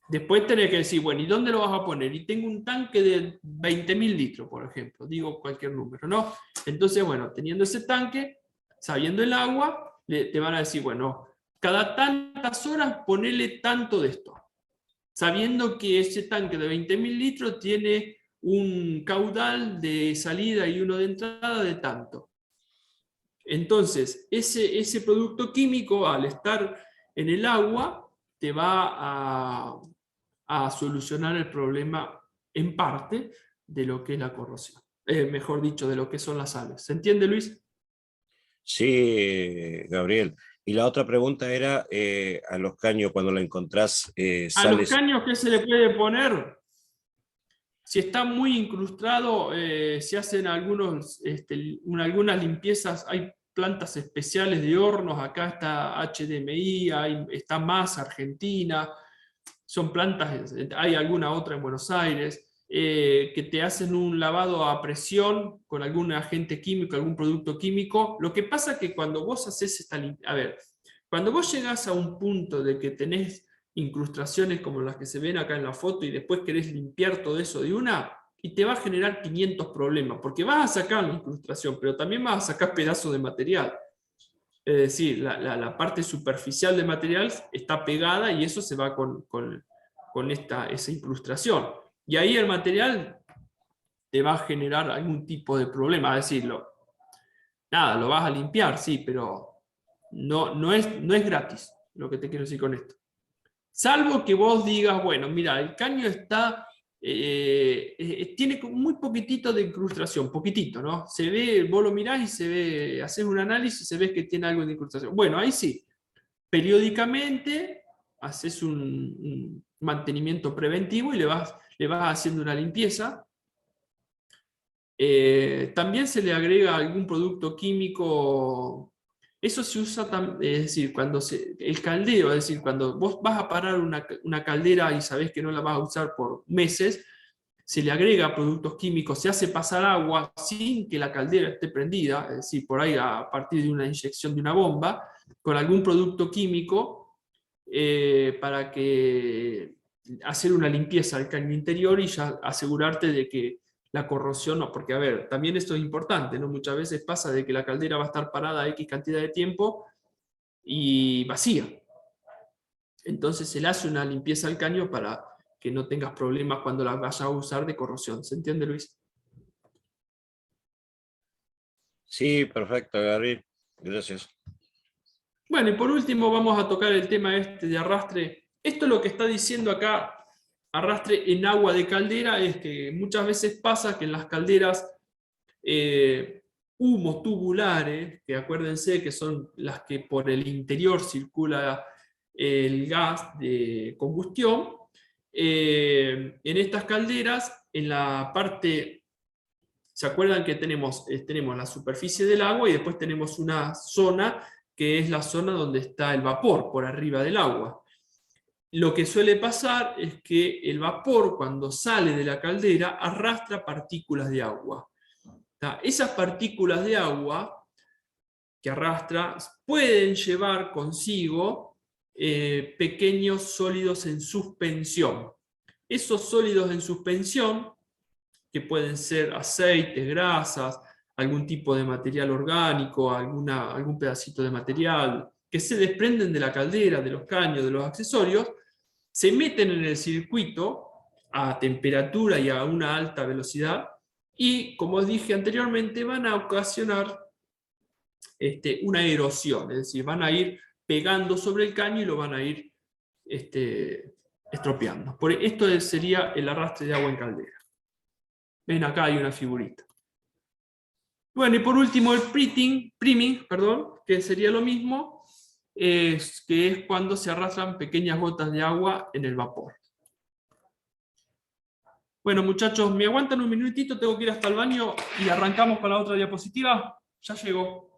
Después tenés que decir, bueno, ¿y dónde lo vas a poner? Y tengo un tanque de 20.000 litros, por ejemplo, digo cualquier número, ¿no? Entonces, bueno, teniendo ese tanque, sabiendo el agua, te van a decir, bueno, cada tantas horas ponele tanto de esto, sabiendo que ese tanque de 20.000 litros tiene un caudal de salida y uno de entrada de tanto. Entonces, ese producto químico, al estar en el agua, te va a solucionar el problema en parte de lo que es la corrosión. Mejor dicho, de lo que son las sales. ¿Se entiende, Luis? Sí, Gabriel. Y la otra pregunta era, a los caños, cuando la encontrás, A los sales... caños, ¿qué se le puede poner? Si está muy incrustado, se hacen algunas limpiezas. Hay plantas especiales de hornos. Acá está HDMI, está Más Argentina. Son plantas, hay alguna otra en Buenos Aires, que te hacen un lavado a presión con algún agente químico, algún producto químico. Lo que pasa es que cuando vos haces esta limpieza, a ver, cuando vos llegás a un punto de que tenés incrustaciones como las que se ven acá en la foto y después querés limpiar todo eso de una, y te va a generar 500 problemas, porque vas a sacar la incrustación, pero también vas a sacar pedazos de material. Es decir, la parte superficial del material está pegada y eso se va con esa incrustación. Y ahí el material te va a generar algún tipo de problema. Es decir, nada, lo vas a limpiar, sí, pero no es gratis, lo que te quiero decir con esto. Salvo que vos digas, bueno, mira, el caño está... tiene muy poquitito de incrustación, poquitito, ¿no? Se ve, vos lo mirás y se ve, haces un análisis y se ve que tiene algo de incrustación. Bueno, ahí sí, periódicamente haces un mantenimiento preventivo y le vas haciendo una limpieza. También se le agrega algún producto químico. Eso se usa, es decir, cuando el caldeo, es decir, cuando vos vas a parar una caldera y sabés que no la vas a usar por meses, se le agrega productos químicos, se hace pasar agua sin que la caldera esté prendida, es decir, por ahí a partir de una inyección de una bomba, con algún producto químico para que hacer una limpieza del caño interior y ya asegurarte de que la corrosión no, porque a ver, también esto es importante, ¿no? Muchas veces pasa de que la caldera va a estar parada X cantidad de tiempo y vacía. Entonces se le hace una limpieza al caño para que no tengas problemas cuando la vayas a usar de corrosión. ¿Se entiende, Luis? Sí, perfecto, Gabriel. Gracias. Bueno, y por último vamos a tocar el tema este de arrastre. Esto es lo que está diciendo acá, arrastre en agua de caldera, es que muchas veces pasa que en las calderas humos tubulares, que acuérdense que son las que por el interior circula el gas de combustión, en estas calderas, en la parte, ¿se acuerdan que tenemos la superficie del agua y después tenemos una zona que es la zona donde está el vapor, por arriba del agua? Lo que suele pasar es que el vapor, cuando sale de la caldera, arrastra partículas de agua. Esas partículas de agua que arrastra pueden llevar consigo pequeños sólidos en suspensión. Esos sólidos en suspensión, que pueden ser aceites, grasas, algún tipo de material orgánico, algún pedacito de material, que se desprenden de la caldera, de los caños, de los accesorios, se meten en el circuito a temperatura y a una alta velocidad, y, como dije anteriormente, van a ocasionar una erosión, es decir, van a ir pegando sobre el caño y lo van a ir estropeando. Esto sería el arrastre de agua en caldera. Ven, acá hay una figurita. Bueno, y por último el priming, que sería lo mismo, que es cuando se arrastran pequeñas gotas de agua en el vapor. Bueno, muchachos, me aguantan un minutito, tengo que ir hasta el baño y arrancamos con la otra diapositiva. Ya llegó.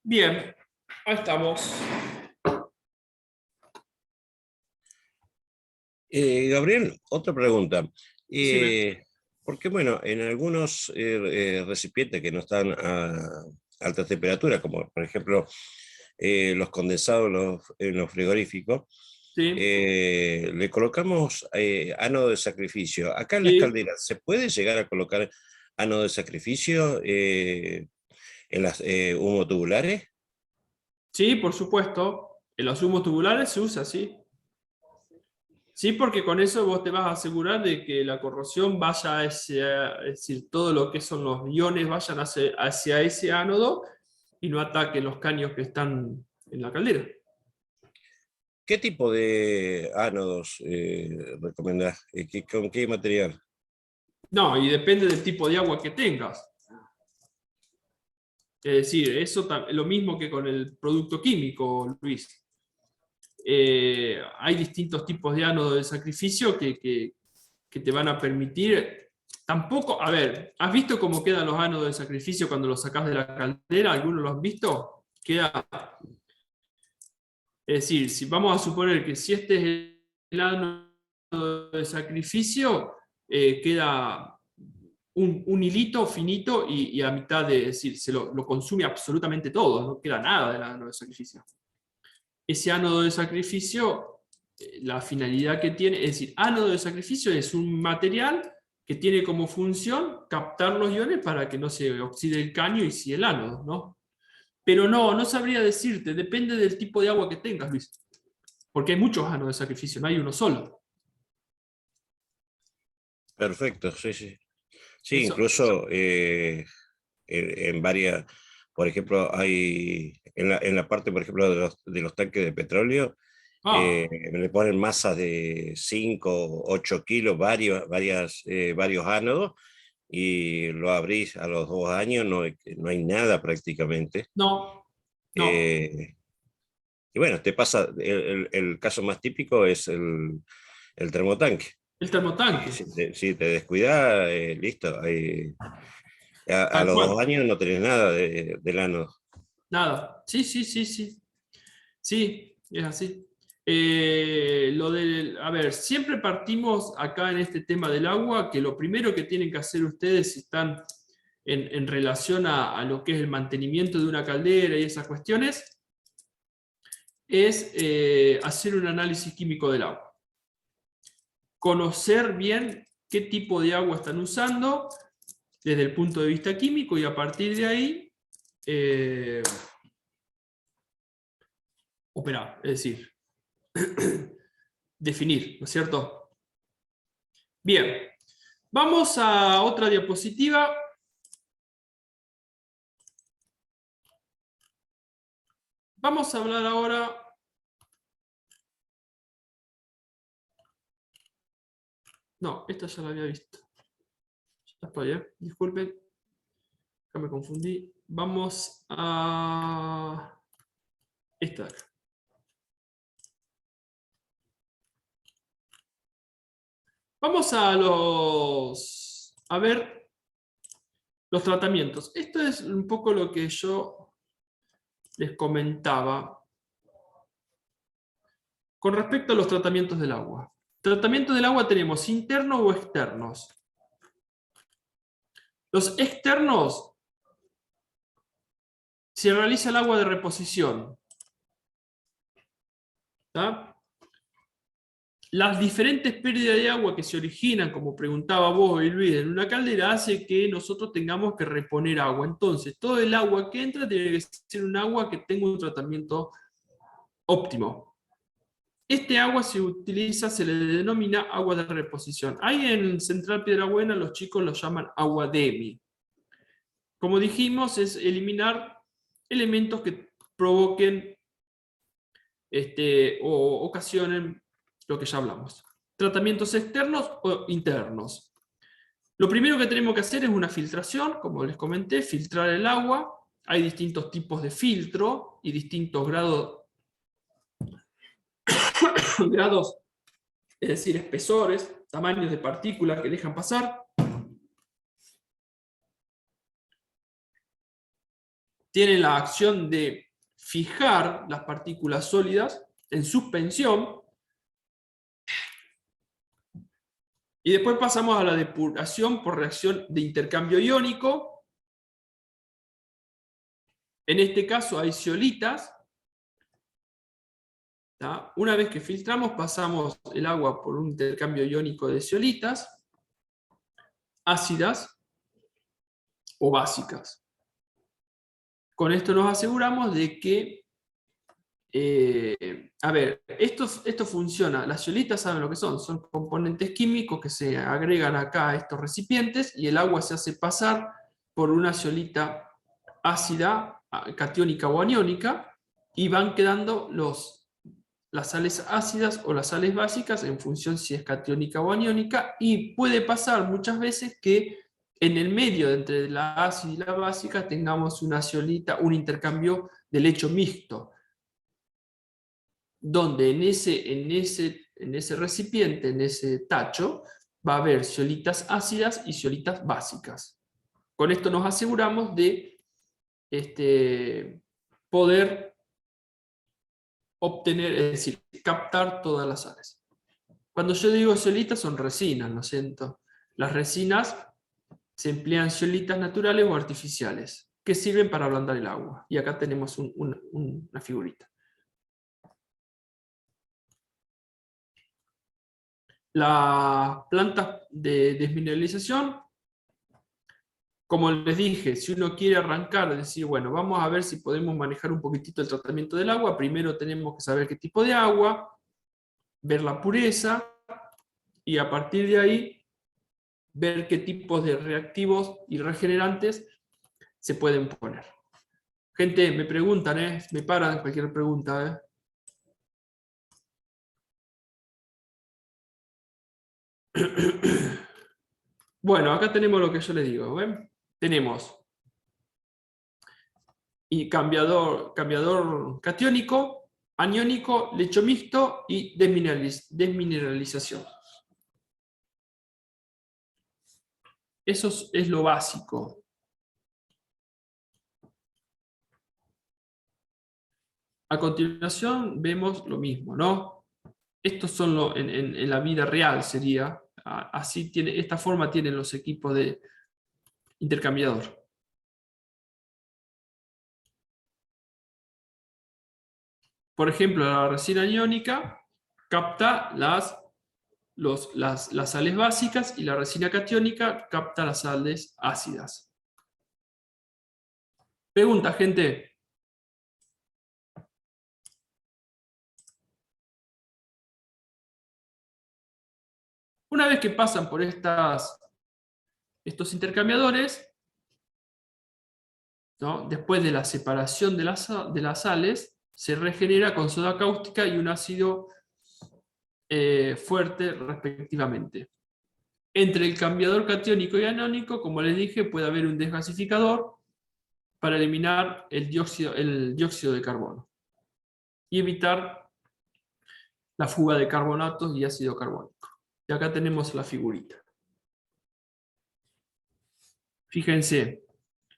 Bien, ahí estamos. Gabriel, otra pregunta. Decime. Porque, bueno, en algunos recipientes que no están a alta temperatura, como por ejemplo los condensados en los frigoríficos, ¿Sí? le colocamos ánodo de sacrificio. Acá en las Sí. calderas, ¿se puede llegar a colocar ánodo de sacrificio en las humotubulares? Sí, por supuesto. En los humos tubulares se usa, sí. Sí, porque con eso vos te vas a asegurar de que la corrosión vaya es decir, todo lo que son los iones vayan hacia ese ánodo y no ataquen los caños que están en la caldera. ¿Qué tipo de ánodos recomendás? ¿Con qué material? No, y depende del tipo de agua que tengas. Es decir, eso es lo mismo que con el producto químico, Luis. Hay distintos tipos de ánodo de sacrificio que te van a permitir. Tampoco, a ver, ¿has visto cómo quedan los ánodos de sacrificio cuando los sacás de la caldera? ¿Alguno lo has visto? Queda. Es decir, si vamos a suponer que si este es el ánodo de sacrificio, queda un hilito finito y a mitad de, es decir, lo consume absolutamente todo, no queda nada del ánodo de sacrificio. ese ánodo de sacrificio, la finalidad que tiene, es decir, ánodo de sacrificio es un material que tiene como función captar los iones para que no se oxide el caño y sí el ánodo, ¿no? Pero no sabría decirte, depende del tipo de agua que tengas, Luis. Porque hay muchos ánodos de sacrificio, no hay uno solo. Perfecto, sí, sí. Sí, Eso. incluso en varias, por ejemplo, hay en la parte, por ejemplo, de los tanques de petróleo, Ah, le ponen masas de 5, 8 kilos, varios ánodos, y lo abrís a los 2 años, no hay nada prácticamente. no. Eh, y bueno, te pasa, el caso más típico es el termotanque. El Y termotanque. si te descuidas, listo, a Tal los cual. 2 años no tenés nada del ánodo. Nada. Sí. Sí, es así. A ver, siempre partimos acá en este tema del agua, que lo primero que tienen que hacer ustedes si están en relación a lo que es el mantenimiento de una caldera y esas cuestiones, es hacer un análisis químico del agua. Conocer bien qué tipo de agua están usando desde el punto de vista químico y a partir de ahí operar, es decir, definir, ¿no es cierto? Bien, vamos a otra diapositiva. Vamos a hablar ahora. No, esta ya la había visto. Ya estoy, disculpen. Acá me confundí. Vamos a esta de acá. Vamos a ver los tratamientos. Esto es un poco lo que yo les comentaba con respecto a los tratamientos del agua. Tratamientos del agua tenemos internos o externos. Los externos se realiza el agua de reposición. ¿Tá? Las diferentes pérdidas de agua que se originan, como preguntaba vos y Luis, en una caldera, hace que nosotros tengamos que reponer agua. Entonces, todo el agua que entra tiene que ser un agua que tenga un tratamiento óptimo. Este agua se utiliza, se le denomina agua de reposición. Ahí en Central Piedrabuena los chicos lo llaman agua DEMI. Como dijimos, es eliminar elementos que provoquen o ocasionen lo que ya hablamos. Tratamientos externos o internos. Lo primero que tenemos que hacer es una filtración, como les comenté, filtrar el agua. Hay distintos tipos de filtro y distintos grados, es decir, espesores, tamaños de partículas que dejan pasar. Tienen la acción de fijar las partículas sólidas en suspensión. Y después pasamos a la depuración por reacción de intercambio iónico. En este caso hay zeolitas. ¿Tá? Una vez que filtramos, pasamos el agua por un intercambio iónico de zeolitas, ácidas o básicas. Con esto nos aseguramos de que, a ver, esto funciona. Las zeolitas saben lo que son componentes químicos que se agregan acá a estos recipientes y el agua se hace pasar por una zeolita ácida, catiónica o aniónica, y van quedando las sales ácidas o las sales básicas en función si es catiónica o aniónica, y puede pasar muchas veces que en el medio entre la ácida y la básica tengamos una zeolita, un intercambio de lecho mixto, donde en ese recipiente, en ese tacho, va a haber zeolitas ácidas y zeolitas básicas. Con esto nos aseguramos de poder obtener, es decir, captar todas las sales. Cuando yo digo zeolitas son resinas, ¿no es cierto? Las resinas se emplean zeolitas naturales o artificiales que sirven para ablandar el agua. Y acá tenemos una figurita. las plantas de desmineralización, como les dije, si uno quiere arrancar, decir, bueno, vamos a ver si podemos manejar un poquitito el tratamiento del agua, primero tenemos que saber qué tipo de agua, ver la pureza, y a partir de ahí, ver qué tipos de reactivos y regenerantes se pueden poner. Gente, me preguntan, me paran cualquier pregunta. Bueno, acá tenemos lo que yo les digo. ¿Ven? Tenemos y cambiador catiónico, aniónico, lecho mixto y desmineralización. Eso es lo básico. A continuación vemos lo mismo, ¿no? Estos son en la vida real sería. Así tiene, esta forma tienen los equipos de intercambiador. Por ejemplo, la resina iónica capta las sales básicas y la resina catiónica capta las sales ácidas. Pregunta, gente. Una vez que pasan por estos intercambiadores, ¿no? Después de la separación de las sales, se regenera con soda cáustica y un ácido fuerte respectivamente. Entre el cambiador catiónico y aniónico, como les dije, puede haber un desgasificador para eliminar el dióxido de carbono y evitar la fuga de carbonatos y ácido carbónico. Y acá tenemos la figurita. Fíjense,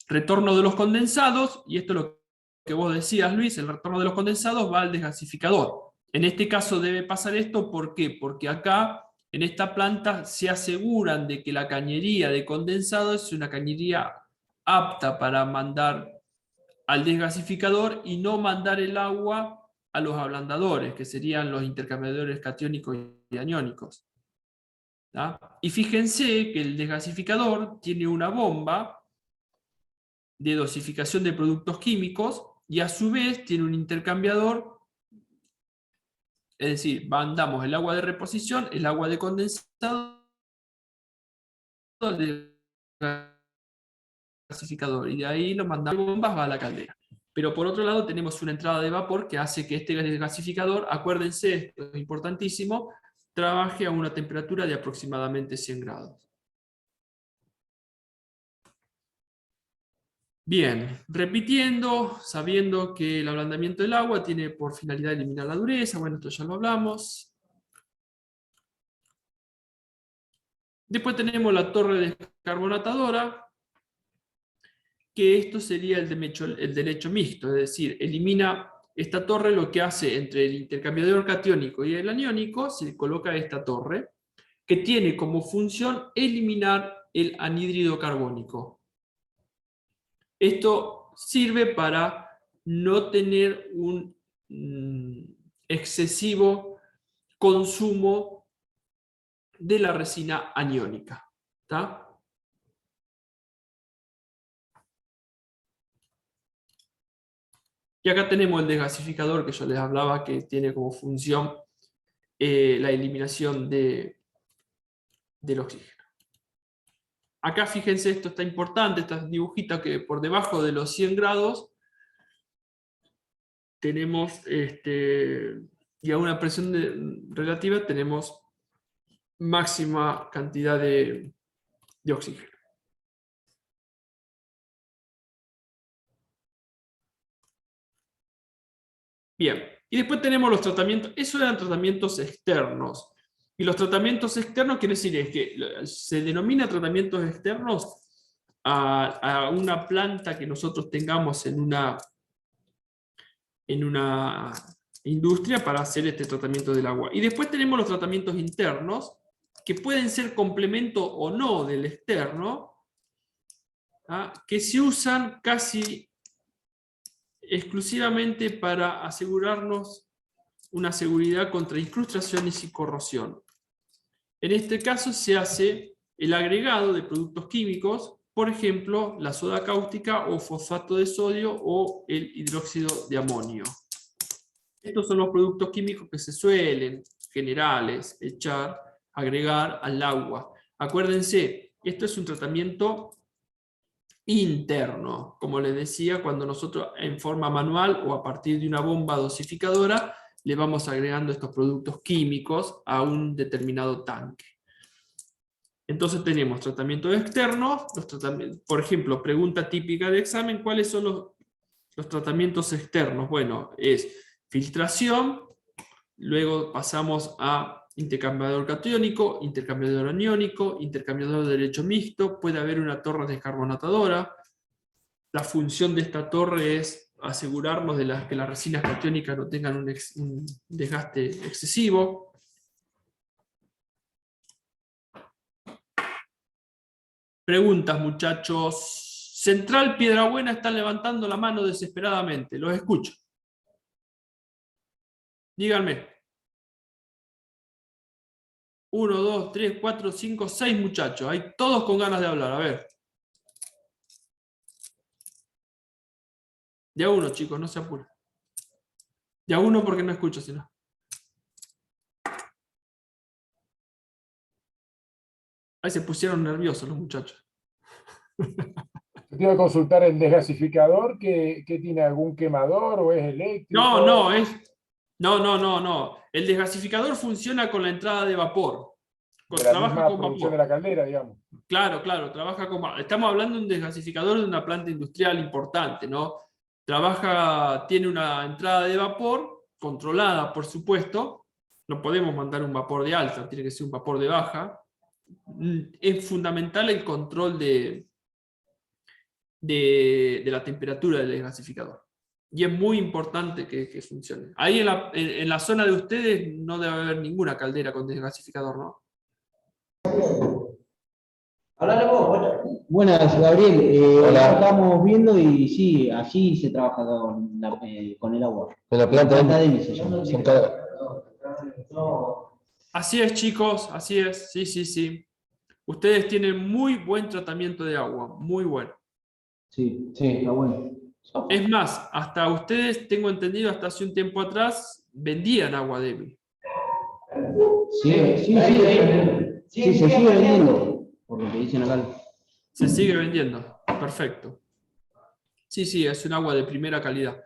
retorno de los condensados, y esto es lo que vos decías, Luis, el retorno de los condensados va al desgasificador. En este caso debe pasar esto, ¿por qué? Porque acá, en esta planta, se aseguran de que la cañería de condensado es una cañería apta para mandar al desgasificador y no mandar el agua a los ablandadores, que serían los intercambiadores catiónicos y aniónicos. ¿Ah? Y fíjense que el desgasificador tiene una bomba de dosificación de productos químicos y a su vez tiene un intercambiador, es decir, mandamos el agua de reposición, el agua de condensado al desgasificador y de ahí lo mandamos bombas, va a la caldera. Pero por otro lado tenemos una entrada de vapor que hace que este desgasificador, acuérdense, esto es importantísimo, trabaje a una temperatura de aproximadamente 100 grados. Bien, repitiendo, sabiendo que el ablandamiento del agua tiene por finalidad eliminar la dureza, bueno, esto ya lo hablamos. Después tenemos la torre descarbonatadora, que esto sería el de lecho mixto, es decir, elimina esta torre, lo que hace entre el intercambiador catiónico y el aniónico, se coloca esta torre, que tiene como función eliminar el anhídrido carbónico. Esto sirve para no tener un excesivo consumo de la resina aniónica. ¿Está? Y acá tenemos el desgasificador que yo les hablaba, que tiene como función la eliminación del oxígeno. Acá fíjense, esto está importante, esta dibujita que por debajo de los 100 grados tenemos, y a una presión relativa tenemos máxima cantidad de oxígeno. Bien, y después tenemos los tratamientos, esos eran tratamientos externos. Y los tratamientos externos quiere decir es que se denomina tratamientos externos a una planta que nosotros tengamos en una industria para hacer este tratamiento del agua. Y después tenemos los tratamientos internos, que pueden ser complemento o no del externo, que se usan casi exclusivamente para asegurarnos una seguridad contra incrustaciones y corrosión. En este caso se hace el agregado de productos químicos, por ejemplo, la soda cáustica o fosfato de sodio o el hidróxido de amonio. Estos son los productos químicos que se suelen, generales, agregar al agua. Acuérdense, esto es un tratamiento interno, como les decía, cuando nosotros en forma manual o a partir de una bomba dosificadora le vamos agregando estos productos químicos a un determinado tanque. Entonces tenemos tratamientos externos, por ejemplo, pregunta típica de examen, ¿cuáles son los tratamientos externos? Bueno, es filtración, luego pasamos a intercambiador catiónico, intercambiador aniónico, intercambiador de derecho mixto, puede haber una torre descarbonatadora. La función de esta torre es asegurarnos de que las resinas catiónicas no tengan un desgaste excesivo. Preguntas, muchachos. Central Piedrabuena están levantando la mano desesperadamente. Los escucho. Díganme. 1, 2, 3, 4, 5, 6 muchachos. Hay todos con ganas de hablar. A ver. De a uno, chicos, no se apuren. De a uno porque no escucho, sino. Ahí se pusieron nerviosos los muchachos. Te iba a consultar el desgasificador, que tiene algún quemador o es eléctrico. No. El desgasificador funciona con la entrada de vapor. De la Trabaja misma con producción vapor. de la caldera, digamos. Claro, trabaja con vapor. Estamos hablando de un desgasificador de una planta industrial importante, ¿no? Tiene una entrada de vapor controlada, por supuesto. No podemos mandar un vapor de alta, tiene que ser un vapor de baja. Es fundamental el control de la temperatura del desgasificador. Y es muy importante que funcione. Ahí en la zona de ustedes no debe haber ninguna caldera con desgasificador, ¿no? Hablale vos. Buenas, Gabriel. Hola. Estamos viendo y sí, allí se trabaja con el agua. En la planta de de Emi se llama. se encarga. Así es, chicos, así es. Sí. Ustedes tienen muy buen tratamiento de agua, muy bueno. Sí, está bueno. Es más, hasta ustedes, tengo entendido, hasta hace un tiempo atrás, vendían agua de Emi. Sí, se sigue vendiendo, por lo que dicen acá. Se sigue vendiendo. Perfecto. Sí, es un agua de primera calidad.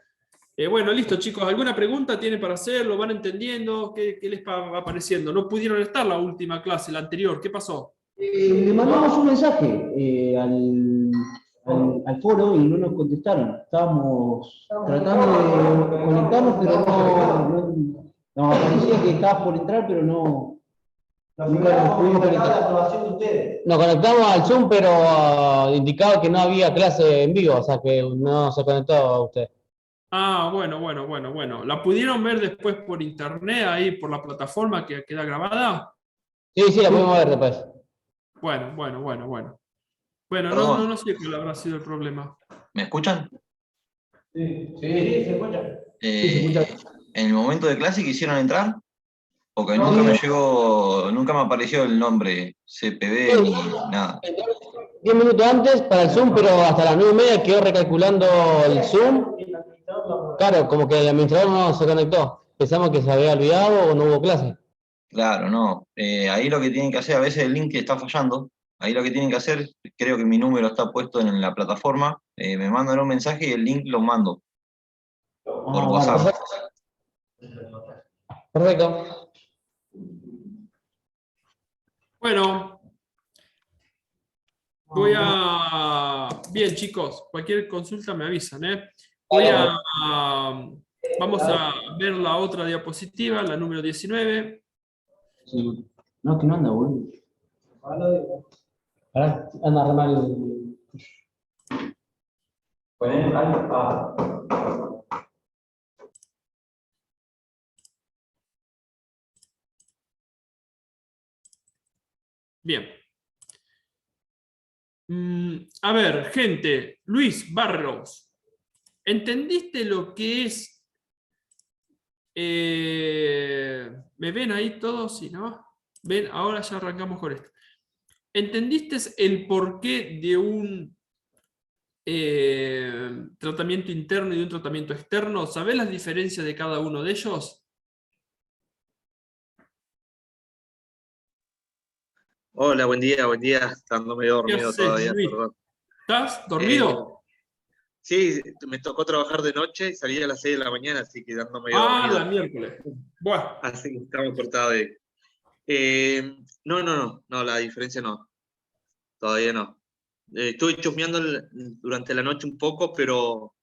Bueno, listo, chicos. ¿Alguna pregunta tienen para hacer? ¿Lo van entendiendo? ¿Qué les va pareciendo? No pudieron estar la última clase, la anterior. ¿Qué pasó? Le mandamos un mensaje al foro y no nos contestaron. Estábamos tratando de conectarnos, pero nos parecía que estabas por entrar, pero nunca nos pudimos conectar. Nos conectamos al Zoom, pero indicaba que no había clase en vivo, o sea que no se conectó a usted. Ah, bueno. ¿La pudieron ver después por internet, ahí por la plataforma que queda grabada? Sí, la podemos ver después. Bueno. Bueno, Perdón. no sé cuál habrá sido el problema. ¿Me escuchan? Sí, se escucha. En el momento de clase quisieron entrar, porque nunca me apareció el nombre CPD ni nada. 10 minutos antes para el Zoom, pero hasta las 9:30 quedó recalculando el Zoom. Claro, como que el administrador no se conectó. Pensamos que se había olvidado o no hubo clase. Claro, no. Ahí lo que tienen que hacer, a veces el link está fallando. Ahí lo que tienen que hacer, creo que mi número está puesto en la plataforma. Me mandan un mensaje y el link lo mando por WhatsApp. Perfecto. Bueno. Bien, chicos, cualquier consulta me avisan, ¿eh? Vamos a ver la otra diapositiva, la número 19. Sí. No, que no anda, boludo. Ahora anda re mal. Bien. A ver, gente, Luis Barros, ¿entendiste lo que es? ¿Me ven ahí todos? ¿Sí, no? ¿Ven? Ahora ya arrancamos con esto. ¿Entendiste el porqué de un tratamiento interno y de un tratamiento externo? ¿Sabés las diferencias de cada uno de ellos? Hola, buen día, buen día. Estando medio ¿Qué dormido haces, todavía, Luis? perdón. ¿Estás dormido? Sí, me tocó trabajar de noche y salí a las 6 de la mañana, así que ando medio Ah, dormido. la miércoles. Bueno, Así que estamos cortados de... no, la diferencia no, todavía no. Estuve chusmeando durante la noche un poco, pero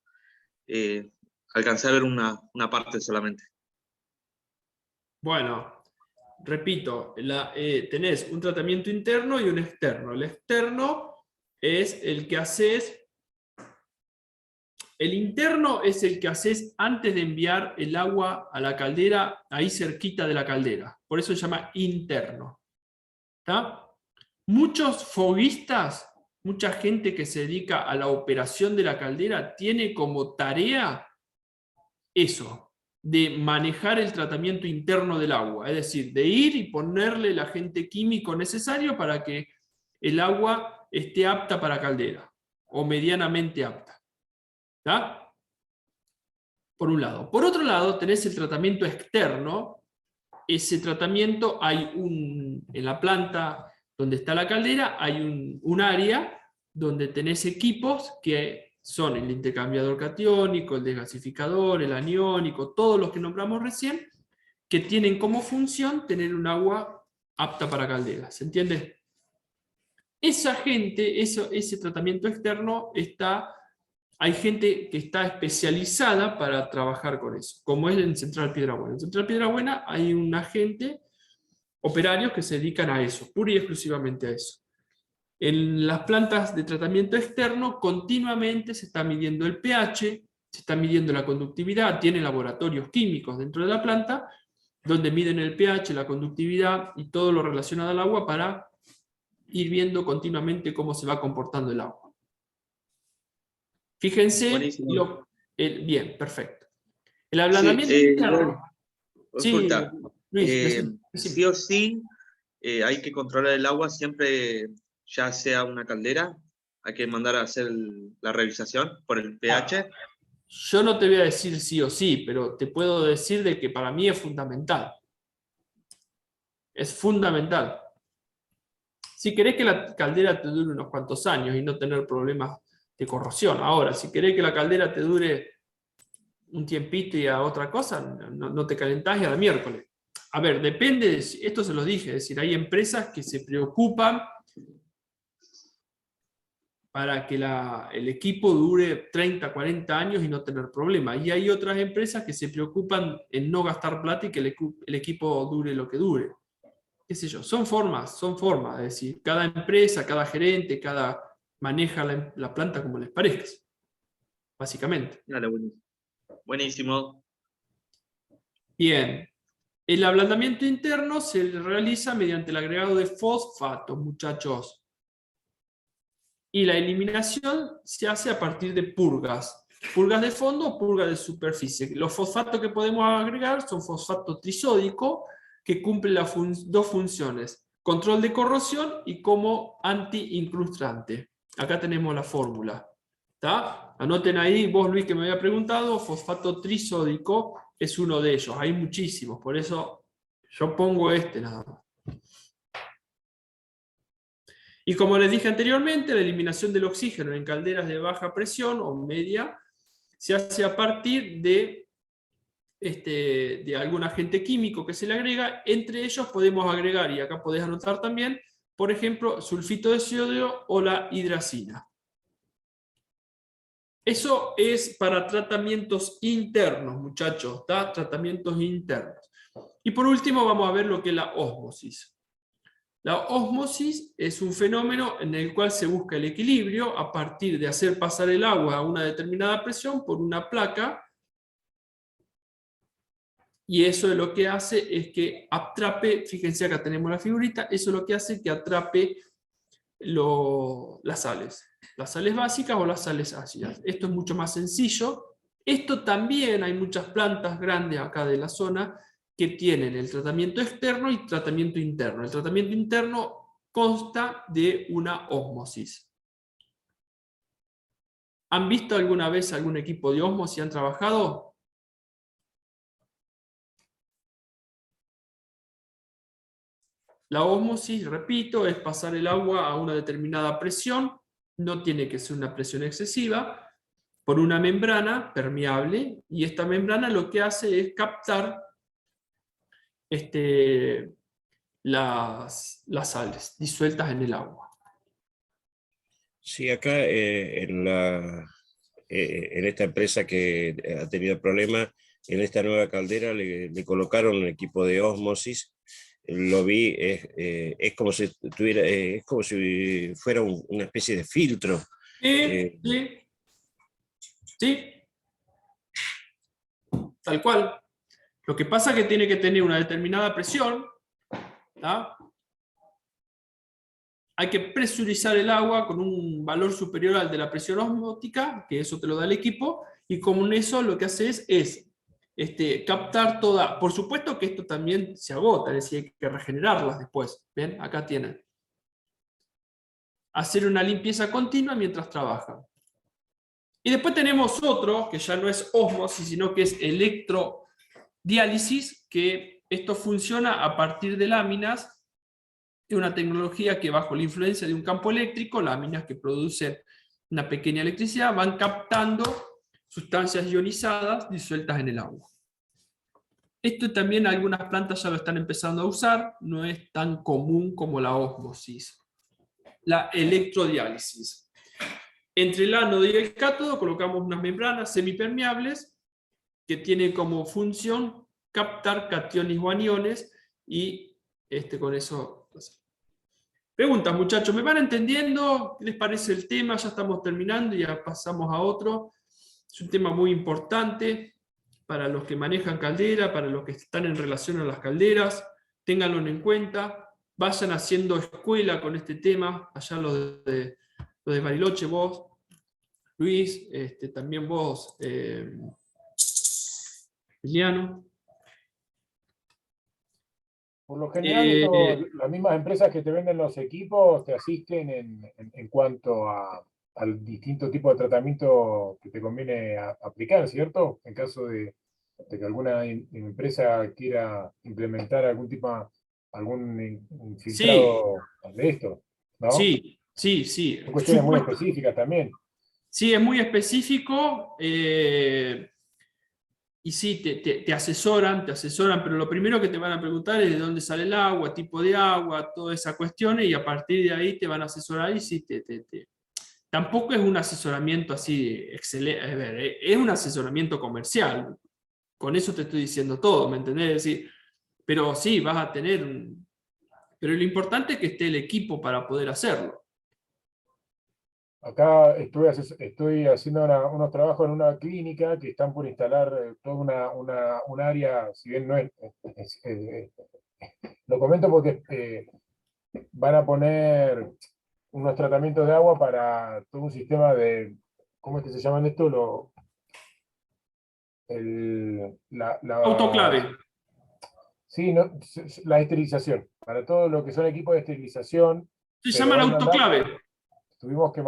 alcancé a ver una parte solamente. bueno, repito, tenés un tratamiento interno y un externo. El externo es el que haces. El interno es el que haces antes de enviar el agua a la caldera, ahí cerquita de la caldera. Por eso se llama interno. ¿Está? Muchos foguistas, mucha gente que se dedica a la operación de la caldera, tiene como tarea eso, de manejar el tratamiento interno del agua. Es decir, de ir y ponerle el agente químico necesario para que el agua esté apta para caldera, o medianamente apta. ¿Está? Por un lado. Por otro lado, tenés el tratamiento externo. Ese tratamiento en la planta donde está la caldera, hay un área donde tenés equipos que son el intercambiador catiónico, el desgasificador, el aniónico, todos los que nombramos recién, que tienen como función tener un agua apta para caldera. ¿Se entiende? Esa gente, ese tratamiento externo hay gente que está especializada para trabajar con eso, como es en Central Piedrabuena. En Central Piedrabuena hay una gente, operarios que se dedican a eso, pura y exclusivamente a eso. En las plantas de tratamiento externo continuamente se está midiendo el pH, se está midiendo la conductividad, tienen laboratorios químicos dentro de la planta, donde miden el pH, la conductividad y todo lo relacionado al agua para ir viendo continuamente cómo se va comportando el agua. Fíjense, Buenísimo. bien, perfecto. El ablandamiento interno. Consulta. Sí, Luis, decime. Sí o sí hay que controlar el agua siempre, ya sea una caldera, hay que mandar a hacer la revisación por el pH. Yo no te voy a decir sí o sí, pero te puedo decir de que para mí es fundamental. Es fundamental. Si querés que la caldera te dure unos cuantos años y no tener problemas de corrosión. Ahora, si querés que la caldera te dure un tiempito y a otra cosa, no te calentás y a la miércoles. A ver, depende, esto se lo dije, es decir, hay empresas que se preocupan para que el equipo dure 30, 40 años y no tener problemas. Y hay otras empresas que se preocupan en no gastar plata y que el equipo dure lo que dure. Qué sé yo, son formas, es decir, cada empresa, cada gerente, maneja la planta como les parezca, básicamente. Dale, buenísimo. Bien, el ablandamiento interno se realiza mediante el agregado de fosfatos, muchachos. Y la eliminación se hace a partir de purgas. Purgas de fondo o purgas de superficie. Los fosfatos que podemos agregar son fosfato trisódico, que cumple dos funciones: control de corrosión y como anti-incrustante. Acá tenemos la fórmula. ¿Está? Anoten ahí, vos Luis que me había preguntado, fosfato trisódico es uno de ellos. Hay muchísimos, por eso yo pongo este nada más. Y como les dije anteriormente, la eliminación del oxígeno en calderas de baja presión o media se hace a partir de algún agente químico que se le agrega. Entre ellos podemos agregar, y acá podés anotar también, por ejemplo, sulfito de sodio o la hidracina. Eso es para tratamientos internos, muchachos, ¿tá? Tratamientos internos. Y por último vamos a ver lo que es la ósmosis. La ósmosis es un fenómeno en el cual se busca el equilibrio a partir de hacer pasar el agua a una determinada presión por una placa, y eso lo que hace es que atrape, fíjense acá tenemos la figurita, eso lo que hace es que atrape las sales básicas o las sales ácidas. Esto es mucho más sencillo. Esto también hay muchas plantas grandes acá de la zona que tienen el tratamiento externo y tratamiento interno. El tratamiento interno consta de una ósmosis. ¿Han visto alguna vez algún equipo de ósmosis y han trabajado? La ósmosis, repito, es pasar el agua a una determinada presión, no tiene que ser una presión excesiva, por una membrana permeable, y esta membrana lo que hace es captar las sales disueltas en el agua. Sí, acá en esta empresa que ha tenido problemas, en esta nueva caldera le colocaron un equipo de ósmosis. Lo vi, es como si tuviera, es como si fuera una especie de filtro. Sí, sí, tal cual. Lo que pasa es que tiene que tener una determinada presión, ¿tá? Hay que presurizar el agua con un valor superior al de la presión osmótica, que eso te lo da el equipo, y con eso lo que hace es captar toda. Por supuesto que esto también se agota, es decir, hay que regenerarlas después. ¿Ven? Acá tienen. Hacer una limpieza continua mientras trabajan. Y después tenemos otro, que ya no es ósmosis, sino que es electrodiálisis, que esto funciona a partir de láminas. Es una tecnología que bajo la influencia de un campo eléctrico, láminas que producen una pequeña electricidad, van captando sustancias ionizadas disueltas en el agua. Esto también algunas plantas ya lo están empezando a usar, no es tan común como la ósmosis. La electrodiálisis. Entre el ánodo y el cátodo colocamos unas membranas semipermeables que tienen como función captar cationes o aniones y con eso... Preguntas, muchachos, ¿me van entendiendo? ¿Qué les parece el tema? Ya estamos terminando y ya pasamos a otro. Es un tema muy importante para los que manejan caldera, para los que están en relación a las calderas. Ténganlo en cuenta. Vayan haciendo escuela con este tema. Allá los de Bariloche, vos, Luis, también vos, Emiliano. Por lo general, las mismas empresas que te venden los equipos te asisten en cuanto al distinto tipo de tratamiento que te conviene aplicar, ¿cierto? En caso de que alguna empresa quiera implementar algún filtrado de esto, ¿no? Sí. Son cuestiones muy específicas también. Sí, es muy específico. Y sí, te asesoran, pero lo primero que te van a preguntar es de dónde sale el agua, tipo de agua, todas esas cuestiones, y a partir de ahí te van a asesorar y sí, tampoco es un asesoramiento así excelente, es un asesoramiento comercial, con eso te estoy diciendo todo, ¿me entendés? Es decir, pero sí, vas a tener pero lo importante es que esté el equipo para poder hacerlo. Acá estoy haciendo unos trabajos en una clínica que están por instalar toda un área, si bien no es... lo comento porque van a poner unos tratamientos de agua para todo un sistema de... ¿Cómo es que se llaman esto? Autoclave. Sí, no, la esterilización. Para todo lo que son equipos de esterilización. Se llaman autoclave. Tuvimos que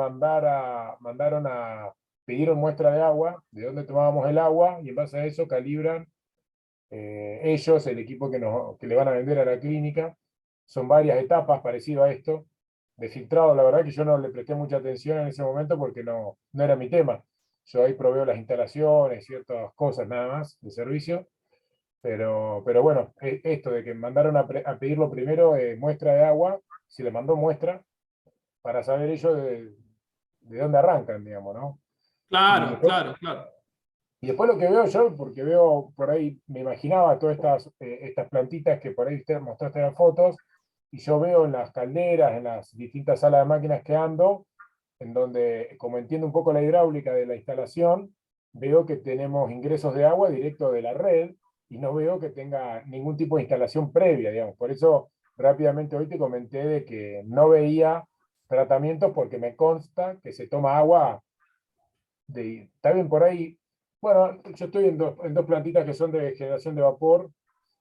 pidieron muestra de agua, de dónde tomábamos el agua, y en base a eso calibran ellos, el equipo que le van a vender a la clínica. Son varias etapas parecido a esto, de filtrado. La verdad que yo no le presté mucha atención en ese momento porque no era mi tema. Yo ahí proveo las instalaciones, ciertas cosas nada más, de servicio. Pero bueno, esto de que mandaron a pedirlo primero, muestra de agua, se le mandó muestra, para saber ellos de dónde arrancan, digamos, ¿no? Claro. Y después lo que veo yo, porque veo por ahí, me imaginaba todas estas plantitas que por ahí usted mostraste en las fotos, y yo veo en las calderas, en las distintas salas de máquinas que ando, en donde, como entiendo un poco la hidráulica de la instalación, veo que tenemos ingresos de agua directo de la red, y no veo que tenga ningún tipo de instalación previa, digamos. Por eso, rápidamente hoy te comenté de que no veía tratamientos porque me consta que se toma agua está bien por ahí. Bueno, yo estoy en dos plantitas que son de generación de vapor,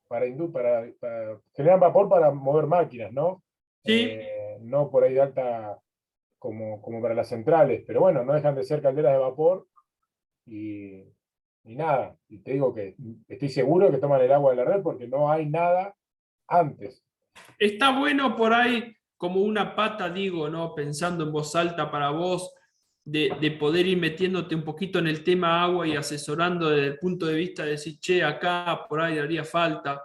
generan vapor para mover máquinas, ¿no? Sí. No por ahí de alta como para las centrales, pero bueno, no dejan de ser calderas de vapor y nada. Y te digo que estoy seguro que toman el agua de la red porque no hay nada antes. Está bueno por ahí como una pata, digo, ¿no? Pensando en voz alta para vos, de poder ir metiéndote un poquito en el tema agua y asesorando desde el punto de vista de decir, che, acá por ahí haría falta.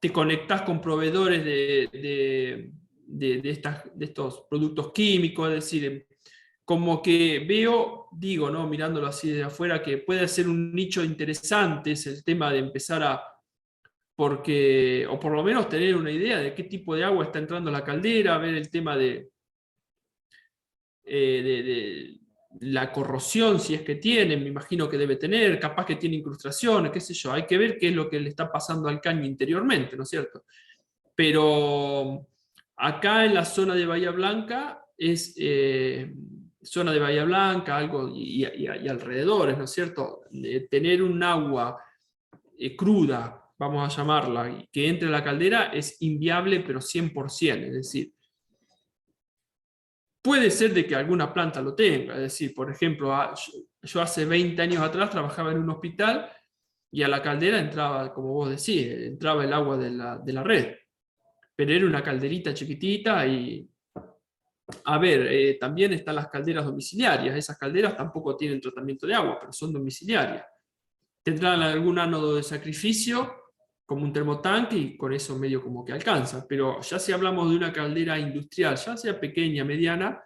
Te conectás con proveedores de estos productos químicos, es decir, como que veo, digo, ¿no? Mirándolo así desde afuera, que puede ser un nicho interesante, es el tema de empezar a, porque, o por lo menos tener una idea de qué tipo de agua está entrando a la caldera, ver el tema de la corrosión, si es que tiene, me imagino que debe tener, capaz que tiene incrustaciones, qué sé yo, hay que ver qué es lo que le está pasando al caño interiormente, ¿no es cierto? Pero acá en la zona de Bahía Blanca es zona de Bahía Blanca, algo y alrededores, ¿no es cierto? Tener un agua cruda, vamos a llamarla, y que entre a la caldera es inviable, pero 100%, es decir, puede ser de que alguna planta lo tenga, es decir, por ejemplo, yo hace 20 años atrás trabajaba en un hospital y a la caldera entraba, como vos decís, entraba el agua de la red, pero era una calderita chiquitita y, a ver, también están las calderas domiciliarias, esas calderas tampoco tienen tratamiento de agua, pero son domiciliarias. Tendrán algún ánodo de sacrificio, como un termotanque, y con eso medio como que alcanza. Pero ya si hablamos de una caldera industrial, ya sea pequeña, mediana,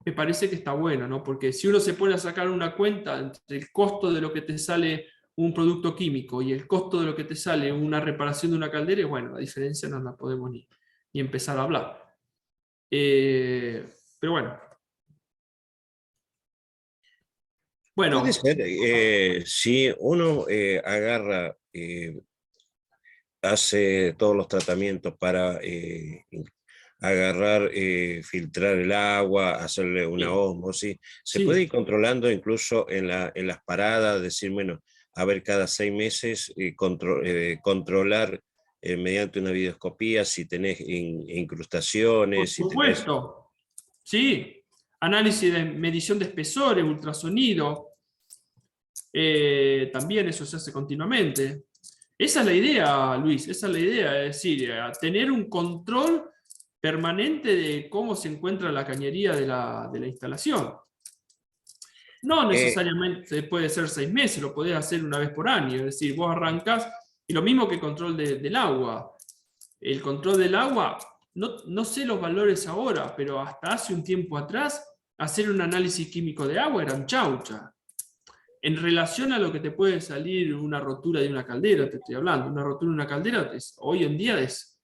me parece que está bueno, ¿no? Porque si uno se pone a sacar una cuenta entre el costo de lo que te sale un producto químico y el costo de lo que te sale una reparación de una caldera, bueno, la diferencia no la podemos ni empezar a hablar. Pero bueno. Bueno. Puede ser, si uno agarra, hace todos los tratamientos para agarrar, filtrar el agua, hacerle una ósmosis, se puede ir controlando incluso en las paradas, decir, bueno, a ver, cada 6 meses controlar mediante una videoscopía si tenés incrustaciones. Por supuesto, sí. Análisis de medición de espesores, ultrasonido. También eso se hace continuamente. Esa es la idea, Luis, esa es la idea, es decir, tener un control permanente de cómo se encuentra la cañería de la instalación. No necesariamente puede ser 6 meses, lo podés hacer una vez por año, es decir, vos arrancás, y lo mismo que control del agua. El control del agua, no sé los valores ahora, pero hasta hace un tiempo atrás, hacer un análisis químico de agua era chaucha. En relación a lo que te puede salir una rotura de una caldera, te estoy hablando, una rotura de una caldera hoy en día es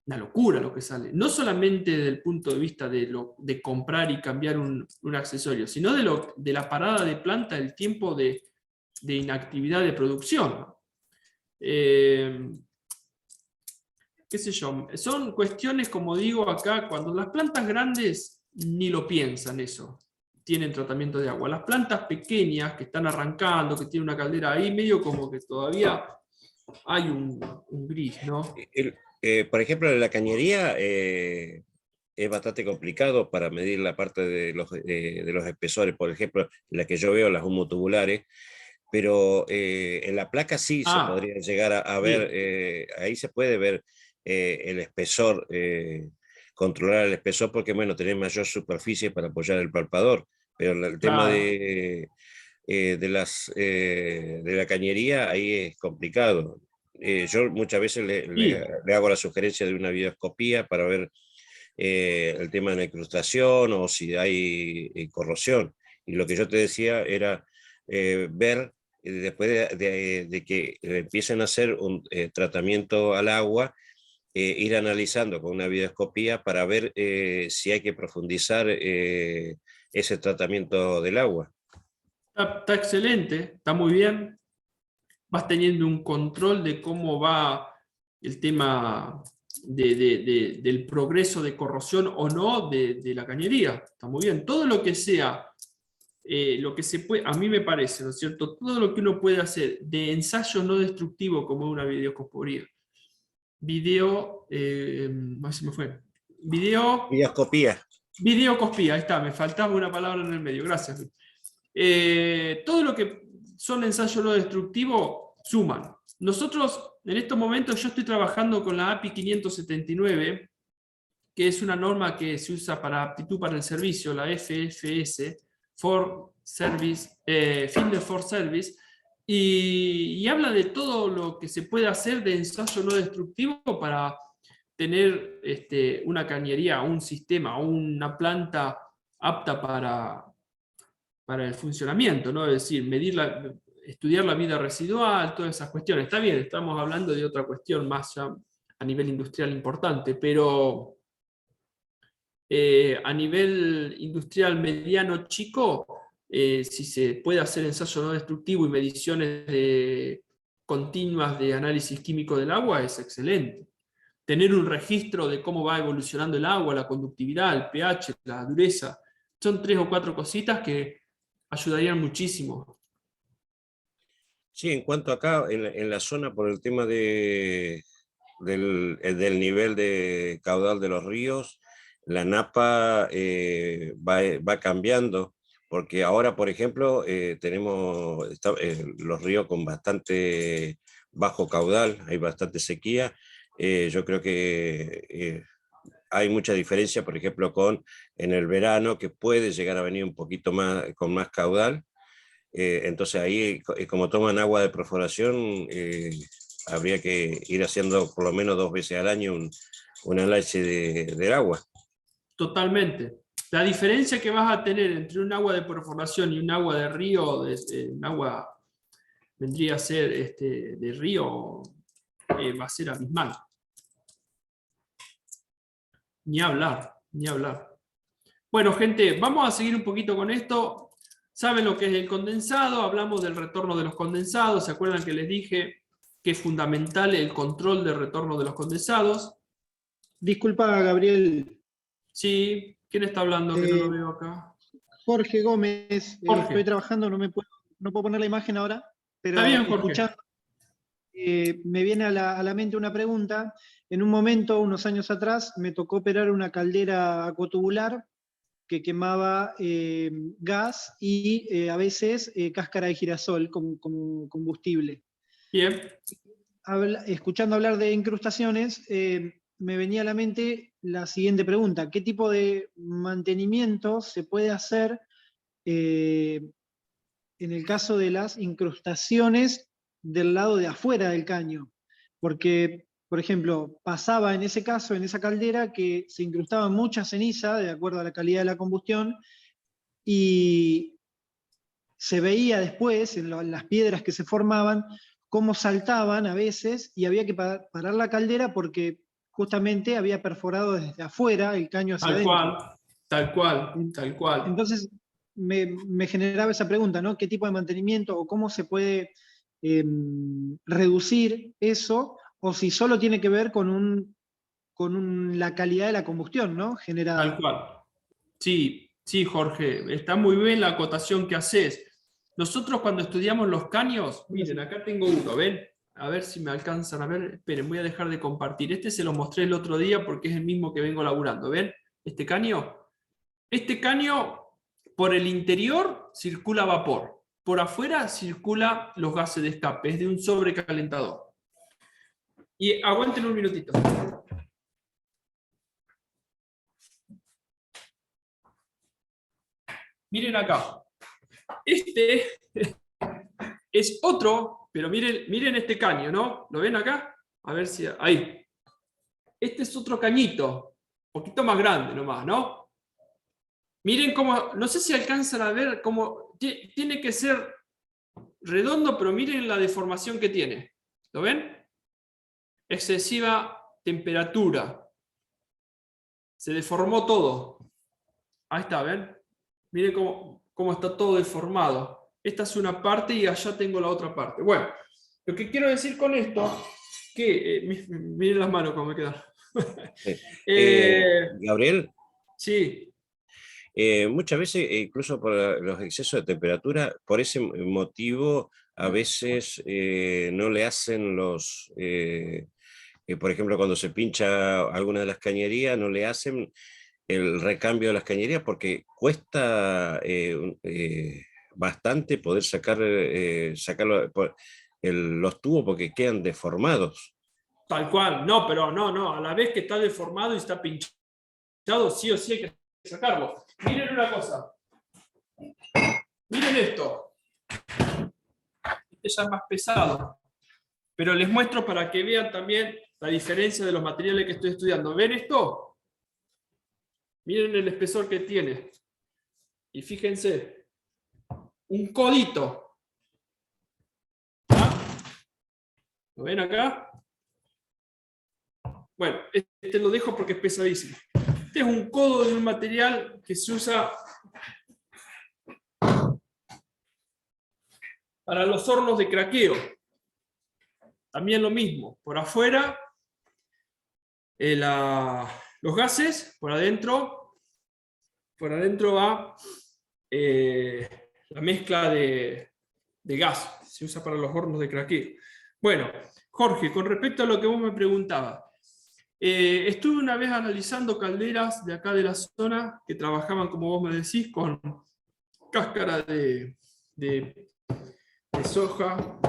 una locura lo que sale. No solamente desde el punto de vista de comprar y cambiar un accesorio, sino de la parada de planta, el tiempo de inactividad de producción. Qué sé yo, son cuestiones, como digo acá, cuando las plantas grandes ni lo piensan eso. Tienen tratamiento de agua. Las plantas pequeñas que están arrancando, que tienen una caldera ahí, medio como que todavía hay un gris, ¿no? Por ejemplo, en la cañería es bastante complicado para medir la parte de los espesores. Por ejemplo, la que yo veo, las humotubulares, pero en la placa sí se podría llegar a ver, ahí se puede ver el espesor, controlar el espesor, porque bueno, tenés mayor superficie para apoyar el palpador, pero el tema de la cañería ahí es complicado. Yo muchas veces le hago la sugerencia de una videoscopía para ver el tema de la incrustación o si hay corrosión. Y lo que yo te decía era ver, después de que empiecen a hacer un tratamiento al agua, ir analizando con una videoscopía para ver si hay que profundizar ese tratamiento del agua. Está excelente, está muy bien. Vas teniendo un control de cómo va el tema del progreso de corrosión o no de la cañería. Está muy bien. Todo lo que sea, lo que se puede, a mí me parece, ¿no es cierto? Todo lo que uno puede hacer de ensayo no destructivo como una videoscopía, video, no se me fue. Videoscopía. Videoscopía, ahí está, me faltaba una palabra en el medio, gracias. Todo lo que son ensayos no destructivos suman. Nosotros, en estos momentos, yo estoy trabajando con la API 579, que es una norma que se usa para aptitud para el servicio, la FFS, for Service, Field for Service, y habla de todo lo que se puede hacer de ensayo no destructivo para tener una cañería, un sistema, una planta apta para el funcionamiento, ¿no? Es decir, estudiar la vida residual, todas esas cuestiones. Está bien, estamos hablando de otra cuestión más ya a nivel industrial importante, pero a nivel industrial mediano chico, si se puede hacer ensayo no destructivo y mediciones continuas de análisis químico del agua, es excelente. Tener un registro de cómo va evolucionando el agua, la conductividad, el pH, la dureza, son 3 o 4 cositas que ayudarían muchísimo. Sí, en cuanto acá, en la zona, por el tema del nivel de caudal de los ríos, la napa va cambiando, porque ahora, por ejemplo, tenemos los ríos con bastante bajo caudal, hay bastante sequía. Yo creo que hay mucha diferencia, por ejemplo, en el verano, que puede llegar a venir un poquito más, con más caudal. Entonces ahí, como toman agua de perforación, habría que ir haciendo por lo menos 2 veces al año un análisis del agua. Totalmente. La diferencia que vas a tener entre un agua de perforación y un agua de río, un agua vendría a ser de río, va a ser abismal. Ni hablar, ni hablar. Bueno, gente, vamos a seguir un poquito con esto. Saben lo que es el condensado, hablamos del retorno de los condensados. ¿Se acuerdan que les dije que es fundamental el control del retorno de los condensados? Disculpa, Gabriel. Sí, ¿quién está hablando que no lo veo acá? Jorge Gómez. Jorge. Estoy trabajando, no puedo poner la imagen ahora, pero Está bien, Jorge. escuchando, me viene a la mente una pregunta. En un momento, unos años atrás, me tocó operar una caldera acuotubular que quemaba gas y a veces cáscara de girasol como combustible. Bien. Escuchando hablar de incrustaciones, me venía a la mente la siguiente pregunta: ¿qué tipo de mantenimiento se puede hacer en el caso de las incrustaciones del lado de afuera del caño? Porque, por ejemplo, pasaba en ese caso, en esa caldera, que se incrustaba mucha ceniza, de acuerdo a la calidad de la combustión, y se veía después, en las piedras que se formaban, cómo saltaban a veces, y había que parar la caldera porque justamente había perforado desde afuera el caño hacia adentro. Tal cual. Entonces me generaba esa pregunta, ¿no? ¿Qué tipo de mantenimiento o cómo se puede reducir eso? O si solo tiene que ver con la calidad de la combustión, ¿no? Generada. Tal cual. Sí, Jorge, está muy bien la acotación que haces. Nosotros cuando estudiamos los caños, miren, acá tengo uno, ¿ven? A ver si me alcanzan a ver. Esperen, voy a dejar de compartir. Este se lo mostré el otro día porque es el mismo que vengo laburando, ¿ven? Este caño, por el interior circula vapor, por afuera circula los gases de escape, es de un sobrecalentador. Y aguanten un minutito. Miren acá. Este es otro, pero miren este caño, ¿no? ¿Lo ven acá? A ver si... Ahí. Este es otro cañito, un poquito más grande nomás, ¿no? Miren cómo... No sé si alcanzan a ver cómo... Tiene que ser redondo, pero miren la deformación que tiene. ¿Lo ven? Excesiva temperatura. Se deformó todo. Ahí está, ¿ven? Miren cómo está todo deformado. Esta es una parte y allá tengo la otra parte. Bueno, lo que quiero decir con esto, que miren las manos cómo me quedan. Gabriel. Sí. Muchas veces, incluso por los excesos de temperatura, por ese motivo, a veces no le hacen por ejemplo, cuando se pincha alguna de las cañerías, no le hacen el recambio de las cañerías porque cuesta bastante poder sacar los tubos porque quedan deformados. Tal cual, no, pero no, a la vez que está deformado y está pinchado, sí o sí hay que sacarlo. Miren una cosa. Miren esto. Este ya es más pesado. Pero les muestro para que vean también la diferencia de los materiales que estoy estudiando. ¿Ven esto? Miren el espesor que tiene. Y fíjense. Un codito. ¿Ah? ¿Lo ven acá? Bueno, este lo dejo porque es pesadísimo. Este es un codo de un material que se usa para los hornos de craqueo. También lo mismo. Por afuera, los gases, por adentro va la mezcla de gas. Se usa para los hornos de craqueo. Bueno, Jorge, con respecto a lo que vos me preguntabas, estuve una vez analizando calderas de acá de la zona que trabajaban, como vos me decís, con cáscara de soja,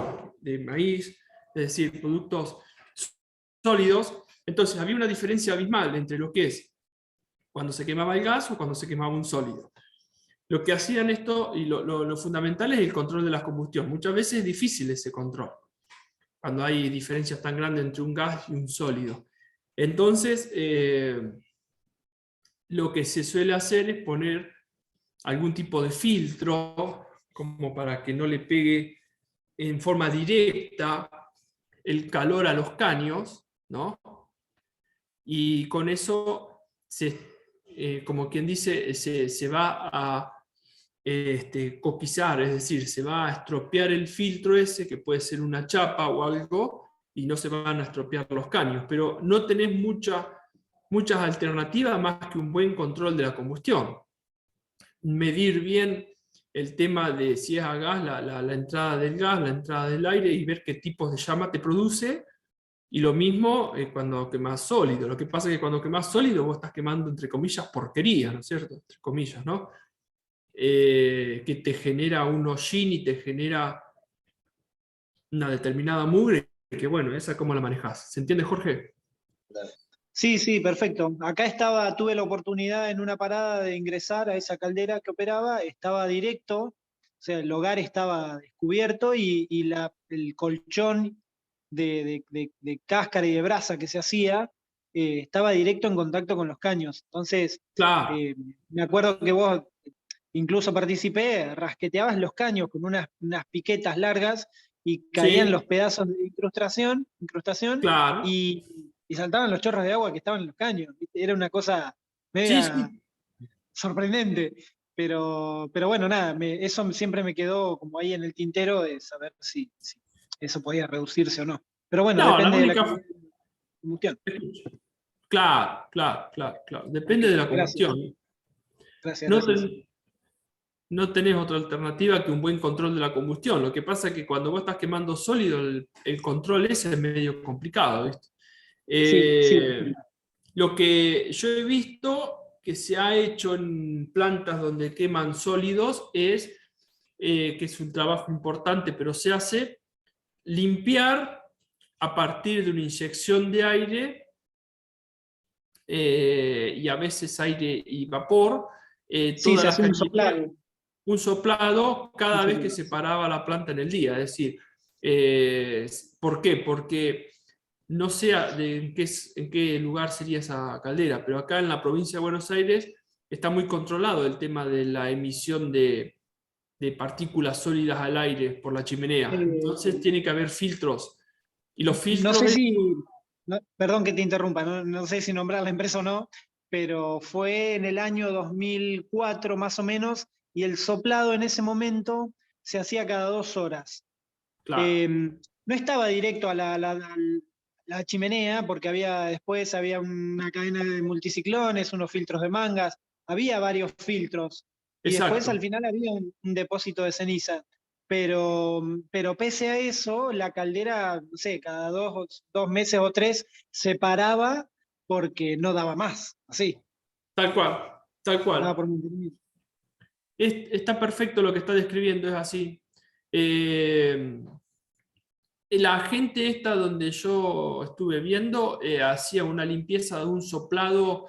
de maíz, es decir, productos sólidos. Entonces había una diferencia abismal entre lo que es cuando se quemaba el gas o cuando se quemaba un sólido. Lo que hacían esto, y lo fundamental es el control de la combustión. Muchas veces es difícil ese control, cuando hay diferencias tan grandes entre un gas y un sólido. Entonces, lo que se suele hacer es poner algún tipo de filtro, como para que no le pegue en forma directa el calor a los caños, ¿no? Y con eso, como quien dice, se va a coquizar, es decir, se va a estropear el filtro ese, que puede ser una chapa o algo, y no se van a estropear los caños, pero no tenés muchas alternativas más que un buen control de la combustión. Medir bien el tema de si es a gas, la entrada del gas, la entrada del aire, y ver qué tipos de llama te produce, y lo mismo cuando quemas sólido. Lo que pasa es que cuando quemas sólido vos estás quemando, entre comillas, porquería, ¿no es cierto? Entre comillas, ¿no? Que te genera un hollín y te genera una determinada mugre, que bueno, esa cómo la manejás. ¿Se entiende, Jorge? Sí, perfecto. Acá tuve la oportunidad en una parada de ingresar a esa caldera que operaba, estaba directo, o sea, el hogar estaba descubierto y el colchón de cáscara y de brasa que se hacía estaba directo en contacto con los caños. Entonces, claro. Me acuerdo que vos, incluso participé, rasqueteabas los caños con unas piquetas largas y caían los pedazos de incrustación claro. y saltaban los chorros de agua que estaban en los caños. Era una cosa media sorprendente. Pero bueno, nada, eso siempre me quedó como ahí en el tintero de saber si eso podía reducirse o no. Pero bueno, depende de la combustión. Claro. Depende de la combustión. Gracias. No tenés otra alternativa que un buen control de la combustión. Lo que pasa es que cuando vos estás quemando sólido, el control ese es medio complicado, ¿viste? Lo que yo he visto que se ha hecho en plantas donde queman sólidos es, que es un trabajo importante, pero se hace, limpiar a partir de una inyección de aire, y a veces aire y vapor, toda se la hace un soplado cada vez que se paraba la planta en el día. Es decir, ¿por qué? Porque no sé en qué lugar sería esa caldera, pero acá en la provincia de Buenos Aires está muy controlado el tema de la emisión de partículas sólidas al aire por la chimenea. Entonces tiene que haber filtros. Y los filtros... No sé perdón que te interrumpa, no sé si nombrar la empresa o no, pero fue en el año 2004 más o menos, y el soplado en ese momento se hacía cada 2 horas. Claro. No estaba directo a la chimenea, porque después había una cadena de multiciclones, unos filtros de mangas, había varios filtros. Y después al final había un depósito de ceniza. pero pese a eso, la caldera, no sé, cada dos meses o 3 se paraba porque no daba más, así. Tal cual, tal cual. Daba por mantenimiento. Está perfecto lo que está describiendo, es así. La gente esta donde yo estuve viendo hacía una limpieza de un soplado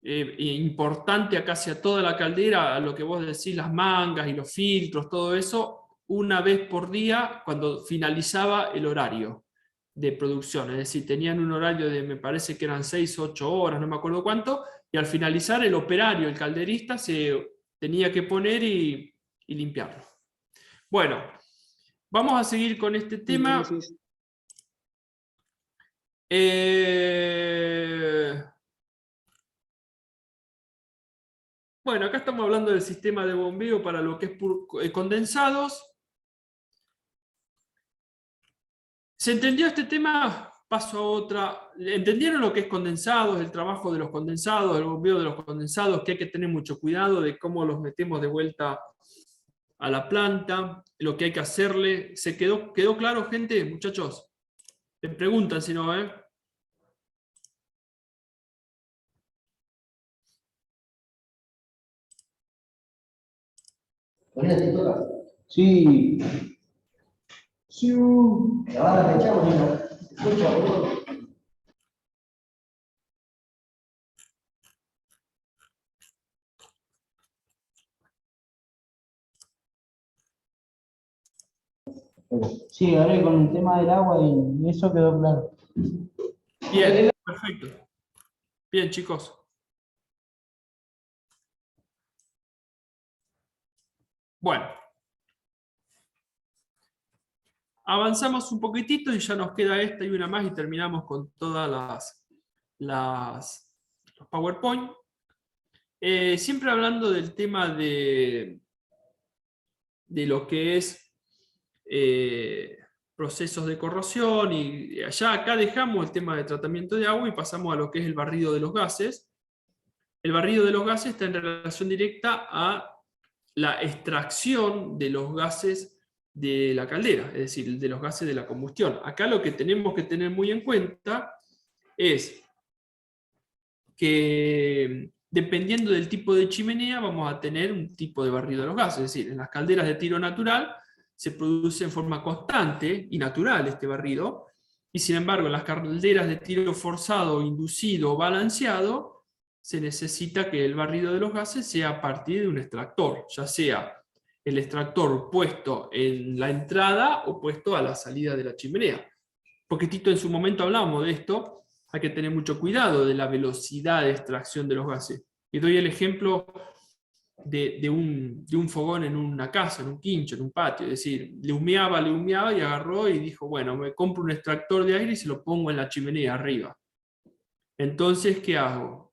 importante casi a toda la caldera, a lo que vos decís, las mangas y los filtros, todo eso, una vez por día cuando finalizaba el horario de producción. Es decir, tenían un horario de, me parece que eran 6 o 8 horas, no me acuerdo cuánto, y al finalizar el operario, el calderista, se tenía que poner y limpiarlo. Bueno, vamos a seguir con este tema. Bueno, acá estamos hablando del sistema de bombeo para lo que es condensados. ¿Se entendió este tema? Paso a otra. ¿Entendieron lo que es condensados, el trabajo de los condensados, el bombeo de los condensados, que hay que tener mucho cuidado de cómo los metemos de vuelta a la planta, lo que hay que hacerle? ¿Se quedó claro, gente, muchachos? Me preguntan si no, ¿eh? Sí. Sí. Ahora me echamos y no. Escucha, boludo. Sí, ahora con el tema del agua y eso quedó claro. Bien, perfecto. Bien, chicos. Bueno. Avanzamos un poquitito y ya nos queda esta y una más y terminamos con todas los PowerPoint. Siempre hablando del tema de lo que es procesos de corrosión, y allá acá dejamos el tema de tratamiento de agua y pasamos a lo que es el barrido de los gases. El barrido de los gases está en relación directa a la extracción de los gases de la caldera, es decir, de los gases de la combustión. Acá lo que tenemos que tener muy en cuenta es que dependiendo del tipo de chimenea vamos a tener un tipo de barrido de los gases, es decir, en las calderas de tiro natural se produce en forma constante y natural este barrido, y sin embargo en las calderas de tiro forzado, inducido o balanceado se necesita que el barrido de los gases sea a partir de un extractor, ya sea el extractor puesto en la entrada o puesto a la salida de la chimenea. Poquitito en su momento hablamos de esto, hay que tener mucho cuidado de la velocidad de extracción de los gases. Y doy el ejemplo de un fogón en una casa, en un quincho, en un patio, es decir, le humeaba y agarró y dijo, bueno, me compro un extractor de aire y se lo pongo en la chimenea arriba. Entonces, ¿qué hago?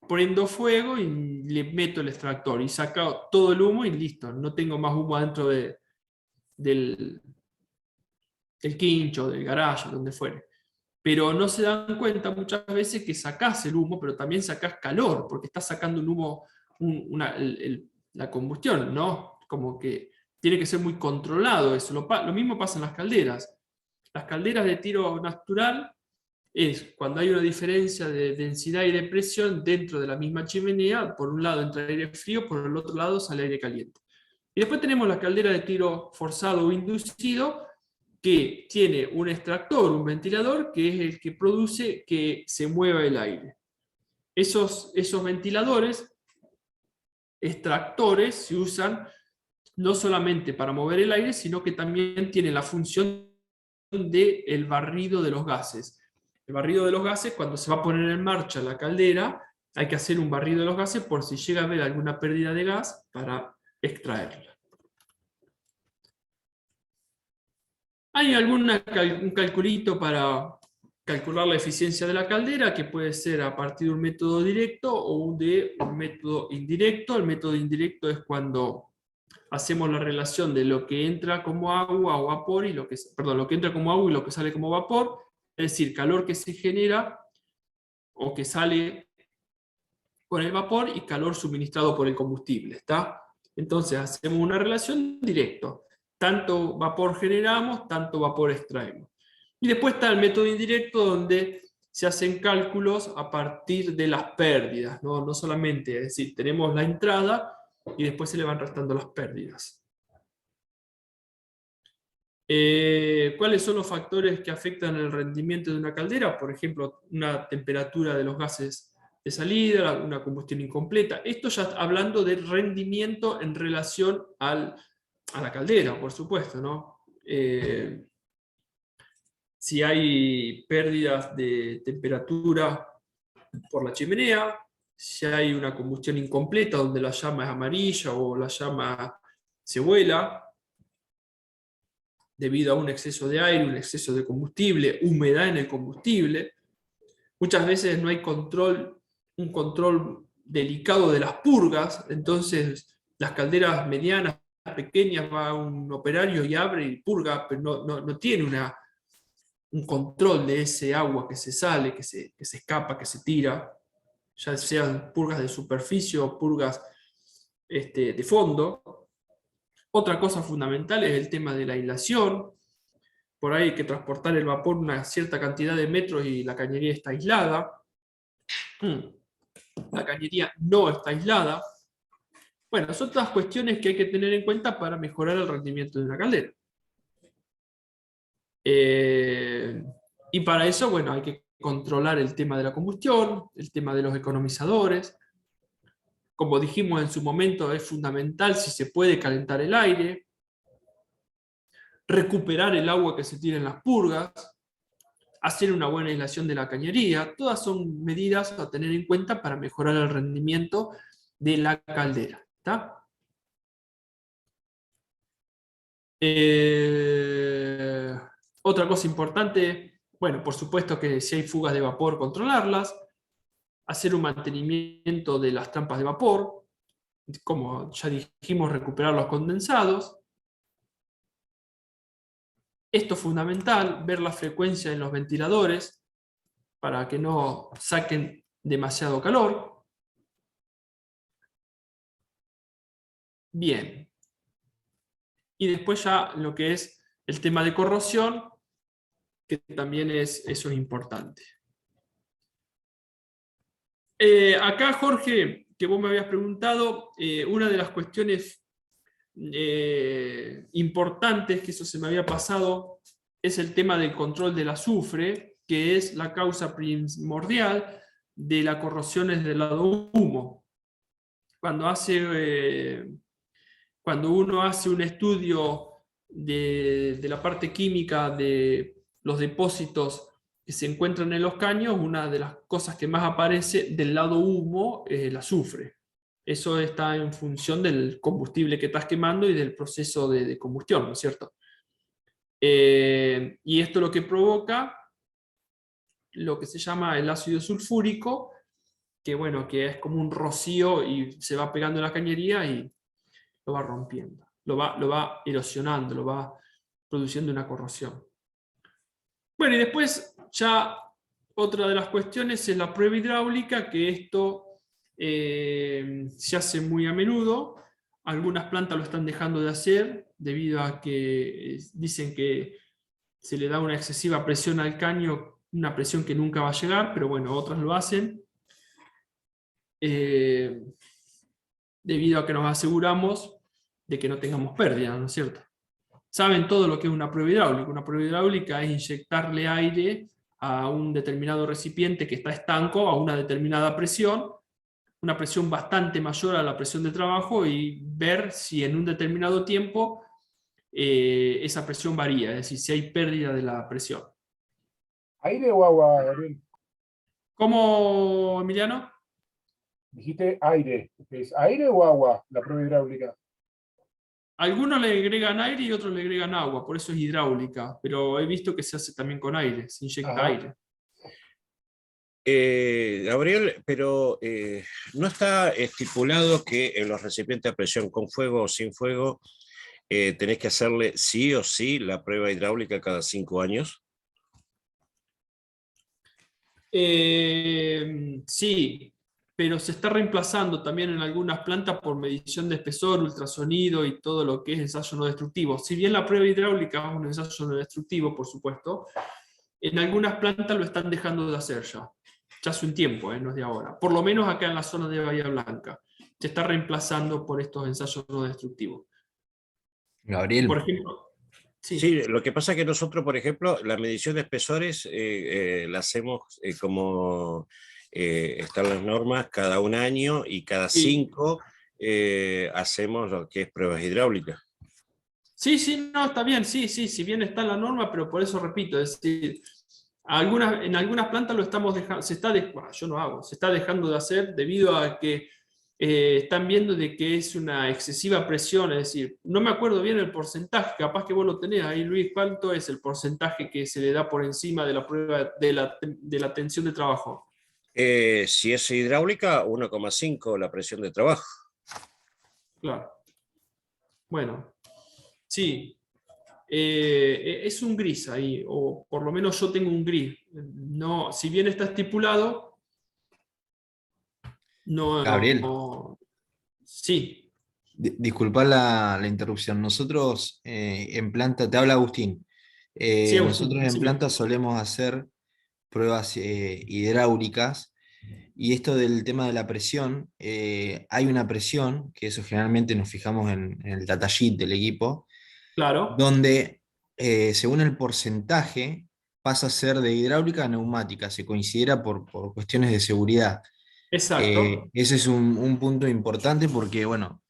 Prendo fuego y le meto el extractor y saco todo el humo y listo, no tengo más humo adentro del quincho, del garaje, donde fuere. Pero no se dan cuenta muchas veces que sacás el humo, pero también sacás calor, porque estás sacando un humo, la combustión, ¿no? Como que tiene que ser muy controlado eso. Lo mismo pasa en las calderas. Las calderas de tiro natural es cuando hay una diferencia de densidad y de presión dentro de la misma chimenea, por un lado entra aire frío, por el otro lado sale aire caliente. Y después tenemos la caldera de tiro forzado o inducido, que tiene un extractor, un ventilador, que es el que produce que se mueva el aire. Esos ventiladores, extractores, se usan no solamente para mover el aire, sino que también tienen la función del barrido de los gases. El barrido de los gases, cuando se va a poner en marcha la caldera, hay que hacer un barrido de los gases por si llega a haber alguna pérdida de gas para extraerla. Hay un calculito para calcular la eficiencia de la caldera, que puede ser a partir de un método directo o de un método indirecto. El método indirecto es cuando hacemos la relación de lo que entra como agua o vapor y lo que entra como agua y lo que sale como vapor, es decir, calor que se genera o que sale con el vapor y calor suministrado por el combustible, ¿está? Entonces hacemos una relación directa. tanto vapor generamos, tanto vapor extraemos. Y después está el método indirecto, donde se hacen cálculos a partir de las pérdidas, ¿no? No solamente, es decir, tenemos la entrada y después se le van restando las pérdidas. ¿Cuáles son los factores que afectan el rendimiento de una caldera? Por ejemplo, una temperatura de los gases de salida, una combustión incompleta. Esto ya hablando de rendimiento en relación a la caldera, por supuesto, ¿no? Si hay pérdidas de temperatura por la chimenea, si hay una combustión incompleta donde la llama es amarilla o la llama se vuela, debido a un exceso de aire, un exceso de combustible, humedad en el combustible. Muchas veces no hay un control delicado de las purgas, entonces las calderas medianas, pequeñas, va un operario y abre y purga, pero no tiene un control de ese agua que se sale, que se escapa, que se tira, ya sean purgas de superficie o purgas de fondo. Otra cosa fundamental es el tema de la aislación. Por ahí hay que transportar el vapor una cierta cantidad de metros y la cañería está aislada. La cañería no está aislada. Bueno, son todas cuestiones que hay que tener en cuenta para mejorar el rendimiento de una caldera. Y para eso, bueno, hay que controlar el tema de la combustión, el tema de los economizadores. Como dijimos en su momento, es fundamental si se puede calentar el aire, recuperar el agua que se tira en las purgas, hacer una buena aislación de la cañería. Todas son medidas a tener en cuenta para mejorar el rendimiento de la caldera. ¿Está? Otra cosa importante, bueno, por supuesto que si hay fugas de vapor, controlarlas, hacer un mantenimiento de las trampas de vapor, como ya dijimos, recuperar los condensados. Esto es fundamental, ver la frecuencia en los ventiladores para que no saquen demasiado calor. Bien. Y después ya lo que es el tema de corrosión, que también eso es importante. Acá, Jorge, que vos me habías preguntado, una de las cuestiones importantes, que eso se me había pasado, es el tema del control del azufre, que es la causa primordial de la corrosión del lado humo. Cuando uno hace un estudio de la parte química de los depósitos que se encuentran en los caños, una de las cosas que más aparece del lado humo es el azufre. Eso está en función del combustible que estás quemando y del proceso de combustión, ¿no es cierto? Y esto lo que provoca lo que se llama el ácido sulfúrico, que bueno, que es como un rocío y se va pegando en la cañería y lo va rompiendo, lo va erosionando, lo va produciendo una corrosión. Bueno, y después ya otra de las cuestiones es la prueba hidráulica, que esto se hace muy a menudo. Algunas plantas lo están dejando de hacer debido a que dicen que se le da una excesiva presión al caño, una presión que nunca va a llegar, pero bueno, otras lo hacen. Debido a que nos aseguramos de que no tengamos pérdida, ¿no es cierto? Saben todo lo que es una prueba hidráulica. Una prueba hidráulica es inyectarle aire a un determinado recipiente que está estanco a una determinada presión, una presión bastante mayor a la presión de trabajo, y ver si en un determinado tiempo esa presión varía, es decir, si hay pérdida de la presión. ¿Aire o agua, Gabriel? ¿Cómo, Emiliano? Dijiste aire. ¿Es aire o agua la prueba hidráulica? Algunos le agregan aire y otros le agregan agua, por eso es hidráulica, pero he visto que se hace también con aire, se inyecta aire. Gabriel, pero ¿no está estipulado que en los recipientes a presión con fuego o sin fuego tenés que hacerle sí o sí la prueba hidráulica cada 5 años? Sí, pero se está reemplazando también en algunas plantas por medición de espesor, ultrasonido y todo lo que es ensayo no destructivo. Si bien la prueba hidráulica es un ensayo no destructivo, por supuesto, en algunas plantas lo están dejando de hacer ya hace un tiempo, no es de ahora. Por lo menos acá en la zona de Bahía Blanca. Se está reemplazando por estos ensayos no destructivos. Gabriel. Por ejemplo, Sí, lo que pasa es que nosotros, por ejemplo, la medición de espesores la hacemos como están las normas cada un año y cada Sí. 5 hacemos lo que es pruebas hidráulicas. Sí, no, está bien, sí, si bien está en la norma, pero por eso repito, es decir, en algunas plantas lo estamos dejando, se está dejando de hacer debido a que están viendo de que es una excesiva presión, es decir, no me acuerdo bien el porcentaje, capaz que vos lo tenés ahí, Luis, ¿cuánto es el porcentaje que se le da por encima de la prueba de la tensión de trabajo? Si es hidráulica, 1,5 la presión de trabajo. Claro. Bueno, sí. Es un gris ahí, o por lo menos yo tengo un gris. No, si bien está estipulado, no. Gabriel. Sí. Disculpa la interrupción. Nosotros en planta, te habla Agustín. Sí, Agustín, Nosotros en decime. planta solemos hacer pruebas hidráulicas, y esto del tema de la presión, hay una presión, que eso generalmente nos fijamos en el datasheet del equipo, Claro. donde según el porcentaje pasa a ser de hidráulica a neumática, se considera por cuestiones de seguridad. Exacto. Ese es un punto importante porque, bueno,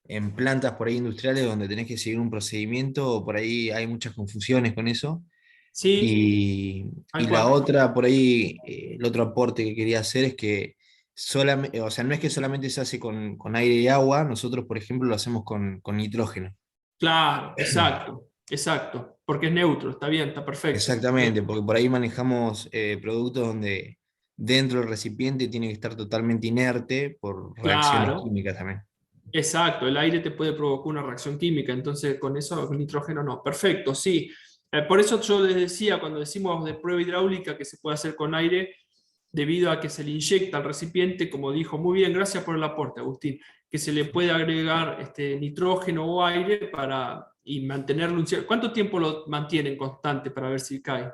en plantas por ahí industriales donde tenés que seguir un procedimiento, por ahí hay muchas confusiones con eso. Sí. Y la otra, por ahí, el otro aporte que quería hacer es que solamente, o sea, no es que solamente se hace con aire y agua, nosotros, por ejemplo, lo hacemos con nitrógeno. Claro, exacto. Porque es neutro, está bien, está perfecto. Exactamente, porque por ahí manejamos productos donde dentro del recipiente tiene que estar totalmente inerte por reacciones Claro. químicas también. Exacto, el aire te puede provocar una reacción química, entonces con eso, con nitrógeno no. Perfecto, sí. Por eso yo les decía, cuando decimos de prueba hidráulica que se puede hacer con aire, debido a que se le inyecta al recipiente, como dijo muy bien, gracias por el aporte, Agustín, que se le puede agregar nitrógeno o aire y mantenerlo. ¿Cuánto tiempo lo mantienen constante para ver si cae?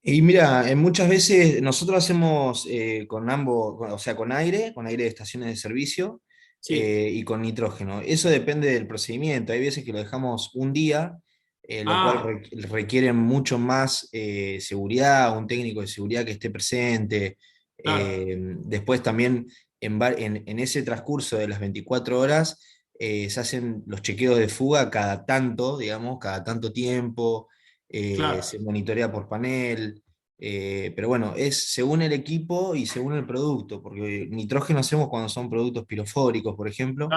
Y mira, muchas veces nosotros hacemos con ambos, o sea, con aire de estaciones de servicio, Sí. y con nitrógeno. Eso depende del procedimiento. Hay veces que lo dejamos un día, lo cual requiere mucho más seguridad, un técnico de seguridad que esté presente. Después también en ese transcurso de las 24 horas se hacen los chequeos de fuga cada tanto, digamos, cada tanto tiempo. Se monitorea por panel, pero bueno, es según el equipo y según el producto, porque nitrógeno hacemos cuando son productos pirofóricos, por ejemplo,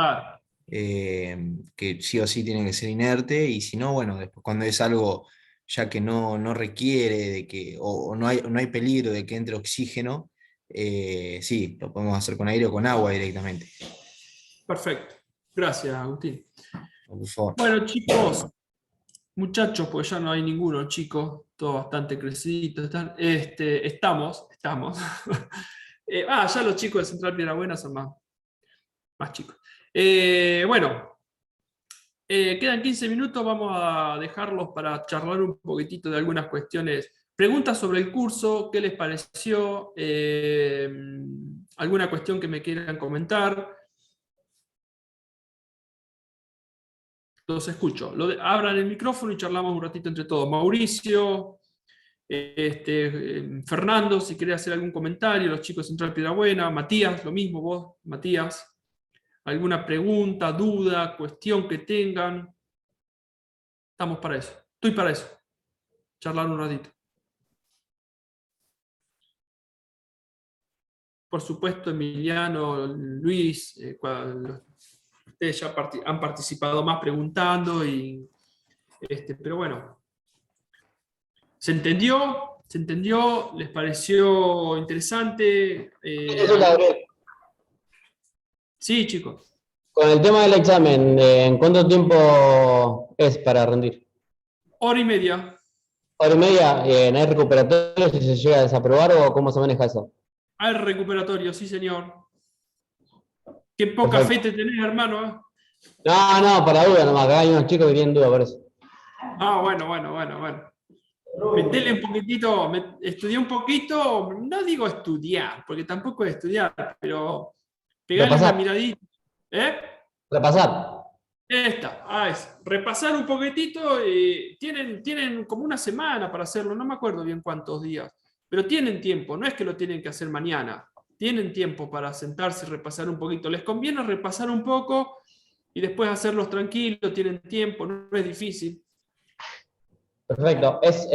que sí o sí tienen que ser inerte, y si no, bueno, después cuando es algo ya que no requiere de que, o no hay peligro de que entre oxígeno, sí, lo podemos hacer con aire o con agua directamente. Perfecto. Gracias, Agustín. Por favor. Bueno, chicos, muchachos, pues ya no hay ninguno, chicos, todo bastante crecidito. Estamos. Ya los chicos de Central Piedrabuena son más chicos. Bueno, quedan 15 minutos, vamos a dejarlos para charlar un poquitito de algunas cuestiones. Preguntas sobre el curso, ¿qué les pareció? ¿Alguna cuestión que me quieran comentar? Los escucho. Abran el micrófono y charlamos un ratito entre todos. Mauricio, Fernando, si querés hacer algún comentario, los chicos de Central Piedrabuena, Matías, lo mismo vos, Matías. ¿Alguna pregunta, duda, cuestión que tengan? Estamos para eso. Estoy para eso. Charlar un ratito. Por supuesto, Emiliano, Luis, ustedes ya han participado más preguntando, pero bueno. ¿Se entendió? ¿Se entendió? ¿Les pareció interesante? Sí, chicos. Con el tema del examen, ¿en cuánto tiempo es para rendir? Hora y media. ¿Hora y media? ¿No hay recuperatorio si se llega a desaprobar o cómo se maneja eso? Al recuperatorio, sí, señor. Qué poca Perfecto. fe te tenés, hermano. No, para duda nomás, acá hay unos chicos que tienen duda por eso. Bueno. Metele un poquitito, estudié un poquito, no digo estudiar, porque tampoco es estudiar, pero pegarle una Repasar. miradita. Repasar. Repasar un poquitito, tienen como una semana para hacerlo, no me acuerdo bien cuántos días, pero tienen tiempo, no es que lo tienen que hacer mañana, tienen tiempo para sentarse y repasar un poquito. Les conviene repasar un poco y después hacerlos tranquilos, tienen tiempo, no es difícil. Perfecto. ¿Es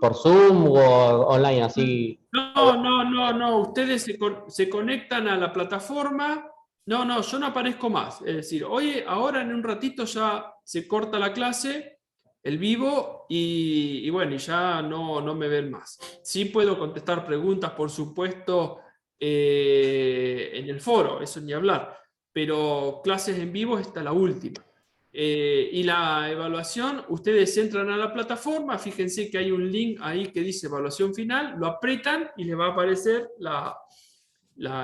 por Zoom o online así? No, ustedes se conectan a la plataforma. No, yo no aparezco más. Es decir, ahora en un ratito ya se corta la clase, el vivo, y bueno, y ya no me ven más. Sí puedo contestar preguntas, por supuesto, en el foro, eso ni hablar, pero clases en vivo está la última. Y la evaluación, ustedes entran a la plataforma, fíjense que hay un link ahí que dice evaluación final, lo apretan y les va a aparecer la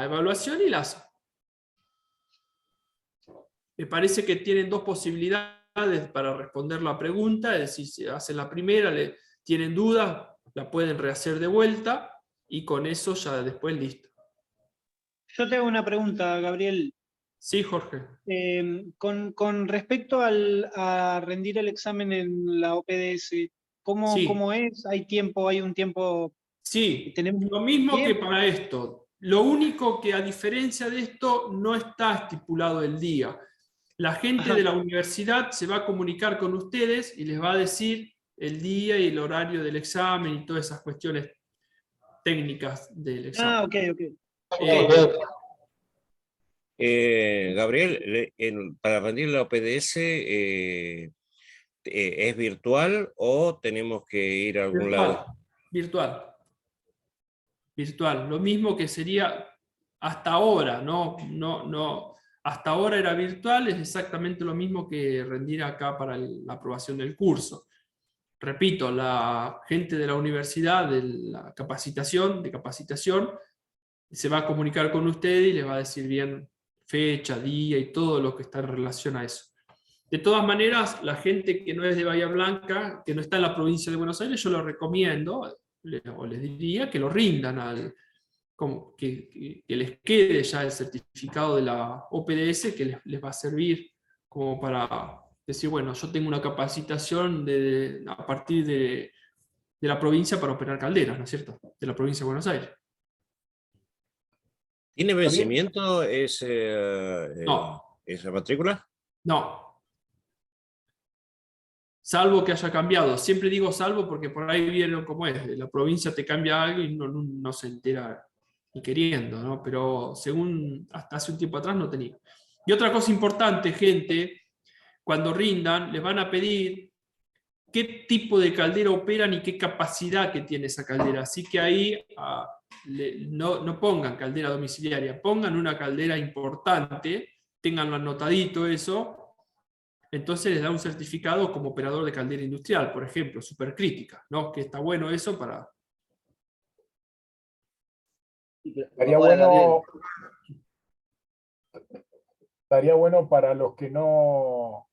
evaluación y la hacen. Me parece que tienen dos posibilidades para responder la pregunta, es decir, si hacen la primera, tienen dudas, la pueden rehacer de vuelta y con eso ya después listo. Yo te hago una pregunta, Gabriel. Sí, Jorge. Con respecto a rendir el examen en la OPDS, ¿cómo es? ¿Hay tiempo? ¿Hay un tiempo? Sí, ¿Tenemos lo mismo que tiempo? para esto. Lo único que a diferencia de esto no está estipulado el día. La gente de la universidad se va a comunicar con ustedes y les va a decir el día y el horario del examen y todas esas cuestiones técnicas del examen. Ok. Gabriel, para rendir la OPDS, ¿es virtual o tenemos que ir a algún lado? Virtual. Lo mismo que sería hasta ahora, hasta ahora era virtual, es exactamente lo mismo que rendir acá para la aprobación del curso. Repito, la gente de la universidad, de la capacitación, se va a comunicar con usted y les va a decir bien fecha, día y todo lo que está en relación a eso. De todas maneras, la gente que no es de Bahía Blanca, que no está en la provincia de Buenos Aires, yo lo recomiendo, o les diría que lo rindan, que les quede ya el certificado de la OPDS, que les va a servir como para decir, bueno, yo tengo una capacitación a partir de la provincia para operar calderas, ¿no es cierto? De la provincia de Buenos Aires. ¿Tiene vencimiento No. esa matrícula? No. Salvo que haya cambiado. Siempre digo salvo porque por ahí vieron cómo es. La provincia te cambia algo y no se entera ni queriendo, ¿no? Pero según hasta hace un tiempo atrás no tenía. Y otra cosa importante, gente, cuando rindan, les van a pedir qué tipo de caldera operan y qué capacidad que tiene esa caldera. Así que ahí no pongan caldera domiciliaria, pongan una caldera importante, tenganlo anotadito eso, entonces les da un certificado como operador de caldera industrial, por ejemplo, supercrítica, ¿no? Que está bueno eso para... Estaría bueno para los que no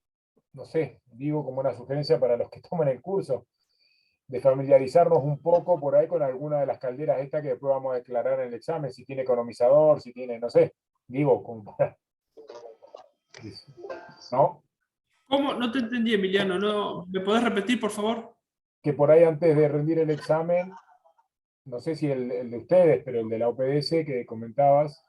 sé, digo como una sugerencia para los que toman el curso, de familiarizarnos un poco por ahí con alguna de las calderas estas que después vamos a declarar en el examen, si tiene economizador, si tiene, no sé, digo, ¿no? ¿Cómo? No te entendí, Emiliano, ¿no? ¿Me podés repetir, por favor? Que por ahí antes de rendir el examen, no sé si el de ustedes, pero el de la OPDS que comentabas,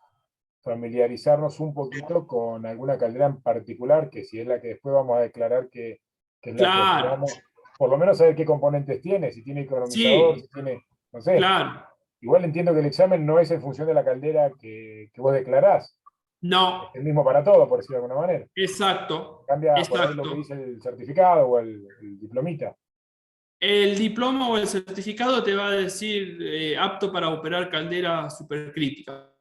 familiarizarnos un poquito con alguna caldera en particular, que si es la que después vamos a declarar que es la que operamos, por lo menos saber qué componentes tiene, si tiene economizador, si tiene, no sé. Claro. Igual entiendo que el examen no es en función de la caldera que vos declarás. No. Es el mismo para todo, por decirlo de alguna manera. Exacto. Cambia por ahí lo que dice el certificado o el diplomita. El diploma o el certificado te va a decir apto para operar caldera supercrítica,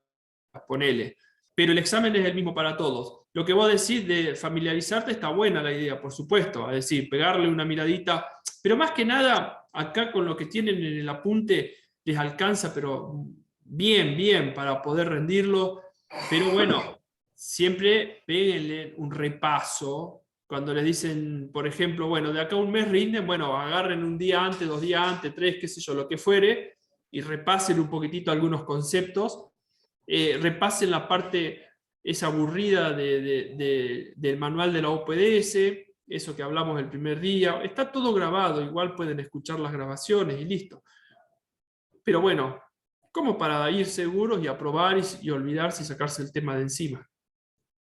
ponele. Pero el examen es el mismo para todos. Lo que vos decís de familiarizarte está buena la idea, por supuesto. Es decir, pegarle una miradita. Pero más que nada, acá con lo que tienen en el apunte, les alcanza, pero bien, para poder rendirlo. Pero bueno, siempre péguenle un repaso. Cuando les dicen, por ejemplo, bueno, de acá a un mes rinden, bueno, agarren un día antes, 2 días antes, 3, qué sé yo, lo que fuere, y repasen un poquitito algunos conceptos. Repasen la parte esa aburrida del manual de la OPDS, eso que hablamos el primer día. Está todo grabado, igual pueden escuchar las grabaciones y listo. Pero bueno, como para ir seguros y aprobar y olvidarse y sacarse el tema de encima.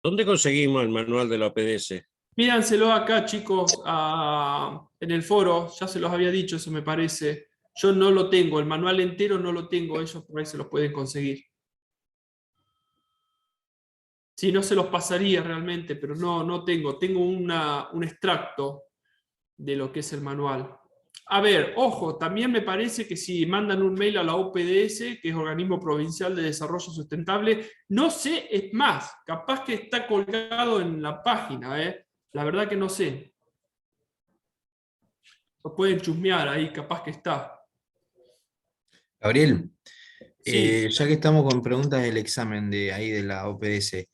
¿Dónde conseguimos el manual de la OPDS? Pídanselo acá, chicos, en el foro, ya se los había dicho, eso me parece. Yo no lo tengo, el manual entero no lo tengo, ellos por ahí se los pueden conseguir. Sí, no se los pasaría realmente, pero no tengo. Tengo un extracto de lo que es el manual. A ver, ojo, también me parece que si mandan un mail a la OPDS, que es Organismo Provincial de Desarrollo Sustentable, no sé, es más, capaz que está colgado en la página, la verdad que no sé. Lo pueden chusmear ahí, capaz que está. Gabriel, Sí. ya que estamos con preguntas del examen de ahí de la OPDS,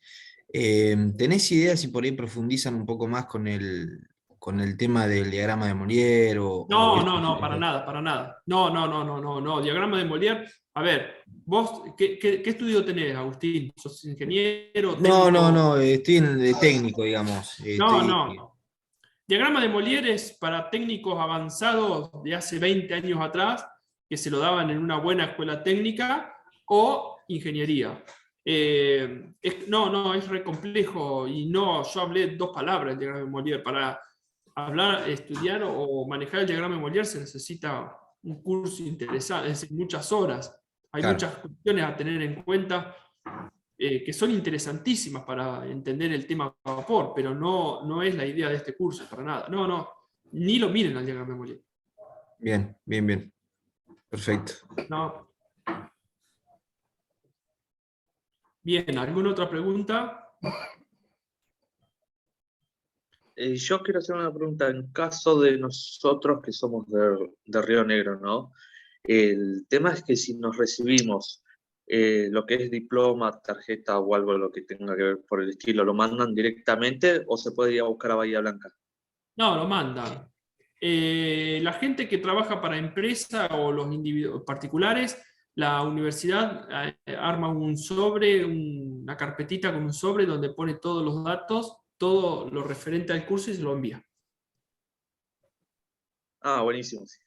¿tenés idea si por ahí profundizan un poco más con el tema del diagrama de Molière No, para nada, para nada. No. Diagrama de Molière. A ver, vos, ¿qué estudio tenés, Agustín? ¿Sos ingeniero? No, estoy en el técnico, digamos. No. Diagrama de Molière es para técnicos avanzados de hace 20 años atrás, que se lo daban en una buena escuela técnica, o ingeniería. Es re complejo, y no, yo hablé 2 palabras del diagrama de Molière. Para hablar, estudiar o manejar el diagrama de Molière se necesita un curso interesante, es decir, muchas horas. Hay Claro. muchas cuestiones a tener en cuenta que son interesantísimas para entender el tema vapor, pero no es la idea de este curso, para nada. No, ni lo miren al diagrama de Molière. Bien. Perfecto. No. Bien, ¿alguna otra pregunta? Yo quiero hacer una pregunta. En caso de nosotros que somos de Río Negro, ¿no? El tema es que si nos recibimos lo que es diploma, tarjeta o algo lo que tenga que ver por el estilo, ¿lo mandan directamente o se puede ir a buscar a Bahía Blanca? No, lo mandan. La gente que trabaja para empresa o los individuos particulares, la universidad arma un sobre, una carpetita con un sobre donde pone todos los datos, todo lo referente al curso y se lo envía. Ah, buenísimo. Sí.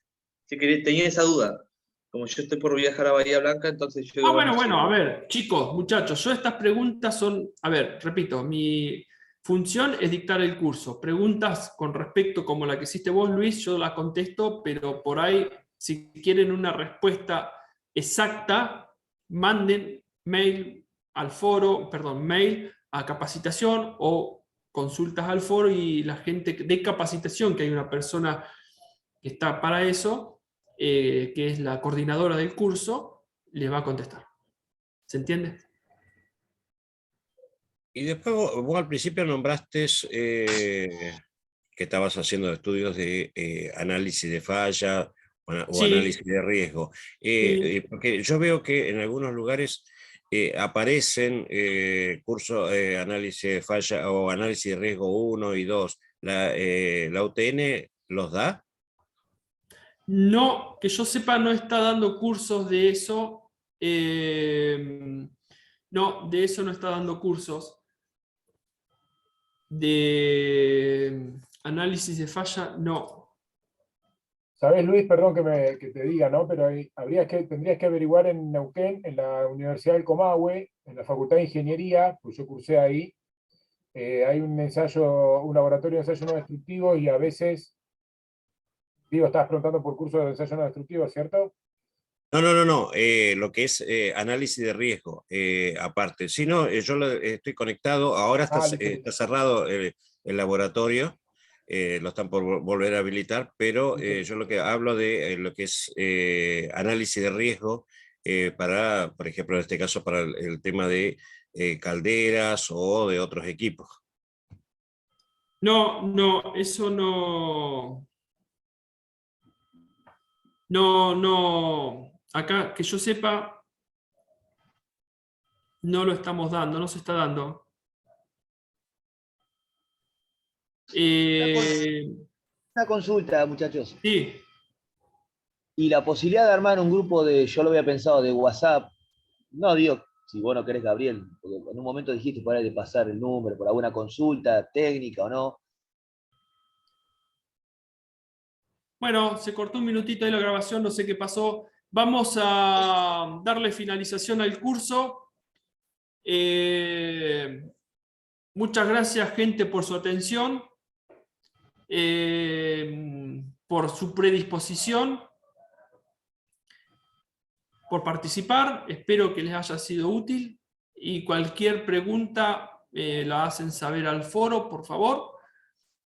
Sí, tenía esa duda. Como yo estoy por viajar a Bahía Blanca, entonces yo digo, Bueno, a ver, chicos, muchachos, yo estas preguntas son, a ver, repito, mi función es dictar el curso. Preguntas con respecto como la que hiciste vos, Luis, yo las contesto, pero por ahí, si quieren una respuesta exacta, manden mail al foro, mail a capacitación o consultas al foro, y la gente de capacitación, que hay una persona que está para eso, que es la coordinadora del curso, le va a contestar. ¿Se entiende? Y después vos al principio nombraste que estabas haciendo estudios de análisis de falla o Sí. análisis de riesgo. Porque yo veo que en algunos lugares aparecen cursos de análisis de falla o análisis de riesgo 1 y 2. ¿La UTN los da? No, que yo sepa, no está dando cursos de eso. No, de eso no está dando cursos. De análisis de falla, no. ¿Sabés, Luis? Perdón que te diga, ¿no? Pero tendrías que averiguar en Neuquén, en la Universidad del Comahue, en la Facultad de Ingeniería, pues yo cursé ahí. Hay un laboratorio de ensayo no destructivo, y a veces, digo, estabas preguntando por cursos de ensayo no destructivo, ¿cierto? No. Lo que es análisis de riesgo, aparte. Si no, estoy conectado. Ahora Listo. está cerrado el laboratorio. Lo están por volver a habilitar, pero yo lo que hablo de lo que es análisis de riesgo para, por ejemplo, en este caso, para el tema de calderas o de otros equipos. No, eso no. No. Acá, que yo sepa, no lo estamos dando, no se está dando. Una consulta, muchachos. Sí. Y la posibilidad de armar un grupo de, yo lo había pensado, de WhatsApp, no digo, si vos no querés, Gabriel, porque en un momento dijiste por ahí de pasar el número, por alguna consulta técnica o no. Bueno, se cortó un minutito ahí la grabación, no sé qué pasó. Vamos a darle finalización al curso. Muchas gracias, gente, por su atención, por su predisposición, por participar. Espero que les haya sido útil y cualquier pregunta la hacen saber al foro, por favor.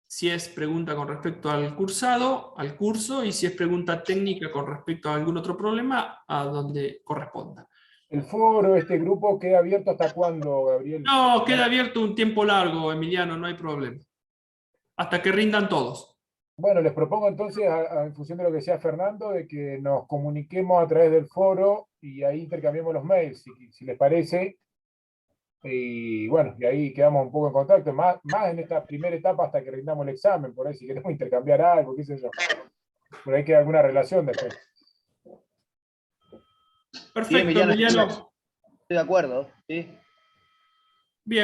Si es pregunta con respecto al cursado, al curso, y si es pregunta técnica con respecto a algún otro problema, a donde corresponda. ¿El foro, este grupo, queda abierto hasta cuándo, Gabriel? No, queda abierto un tiempo largo, Emiliano, no hay problema. Hasta que rindan todos. Bueno, les propongo entonces, en función de lo que decía Fernando, de que nos comuniquemos a través del foro y ahí intercambiemos los mails, si les parece. Y bueno, y ahí quedamos un poco en contacto, más en esta primera etapa hasta que rindamos el examen, por ahí si queremos intercambiar algo, qué sé yo. Por ahí queda alguna relación después. Perfecto, Emiliano. Estoy de acuerdo, ¿sí?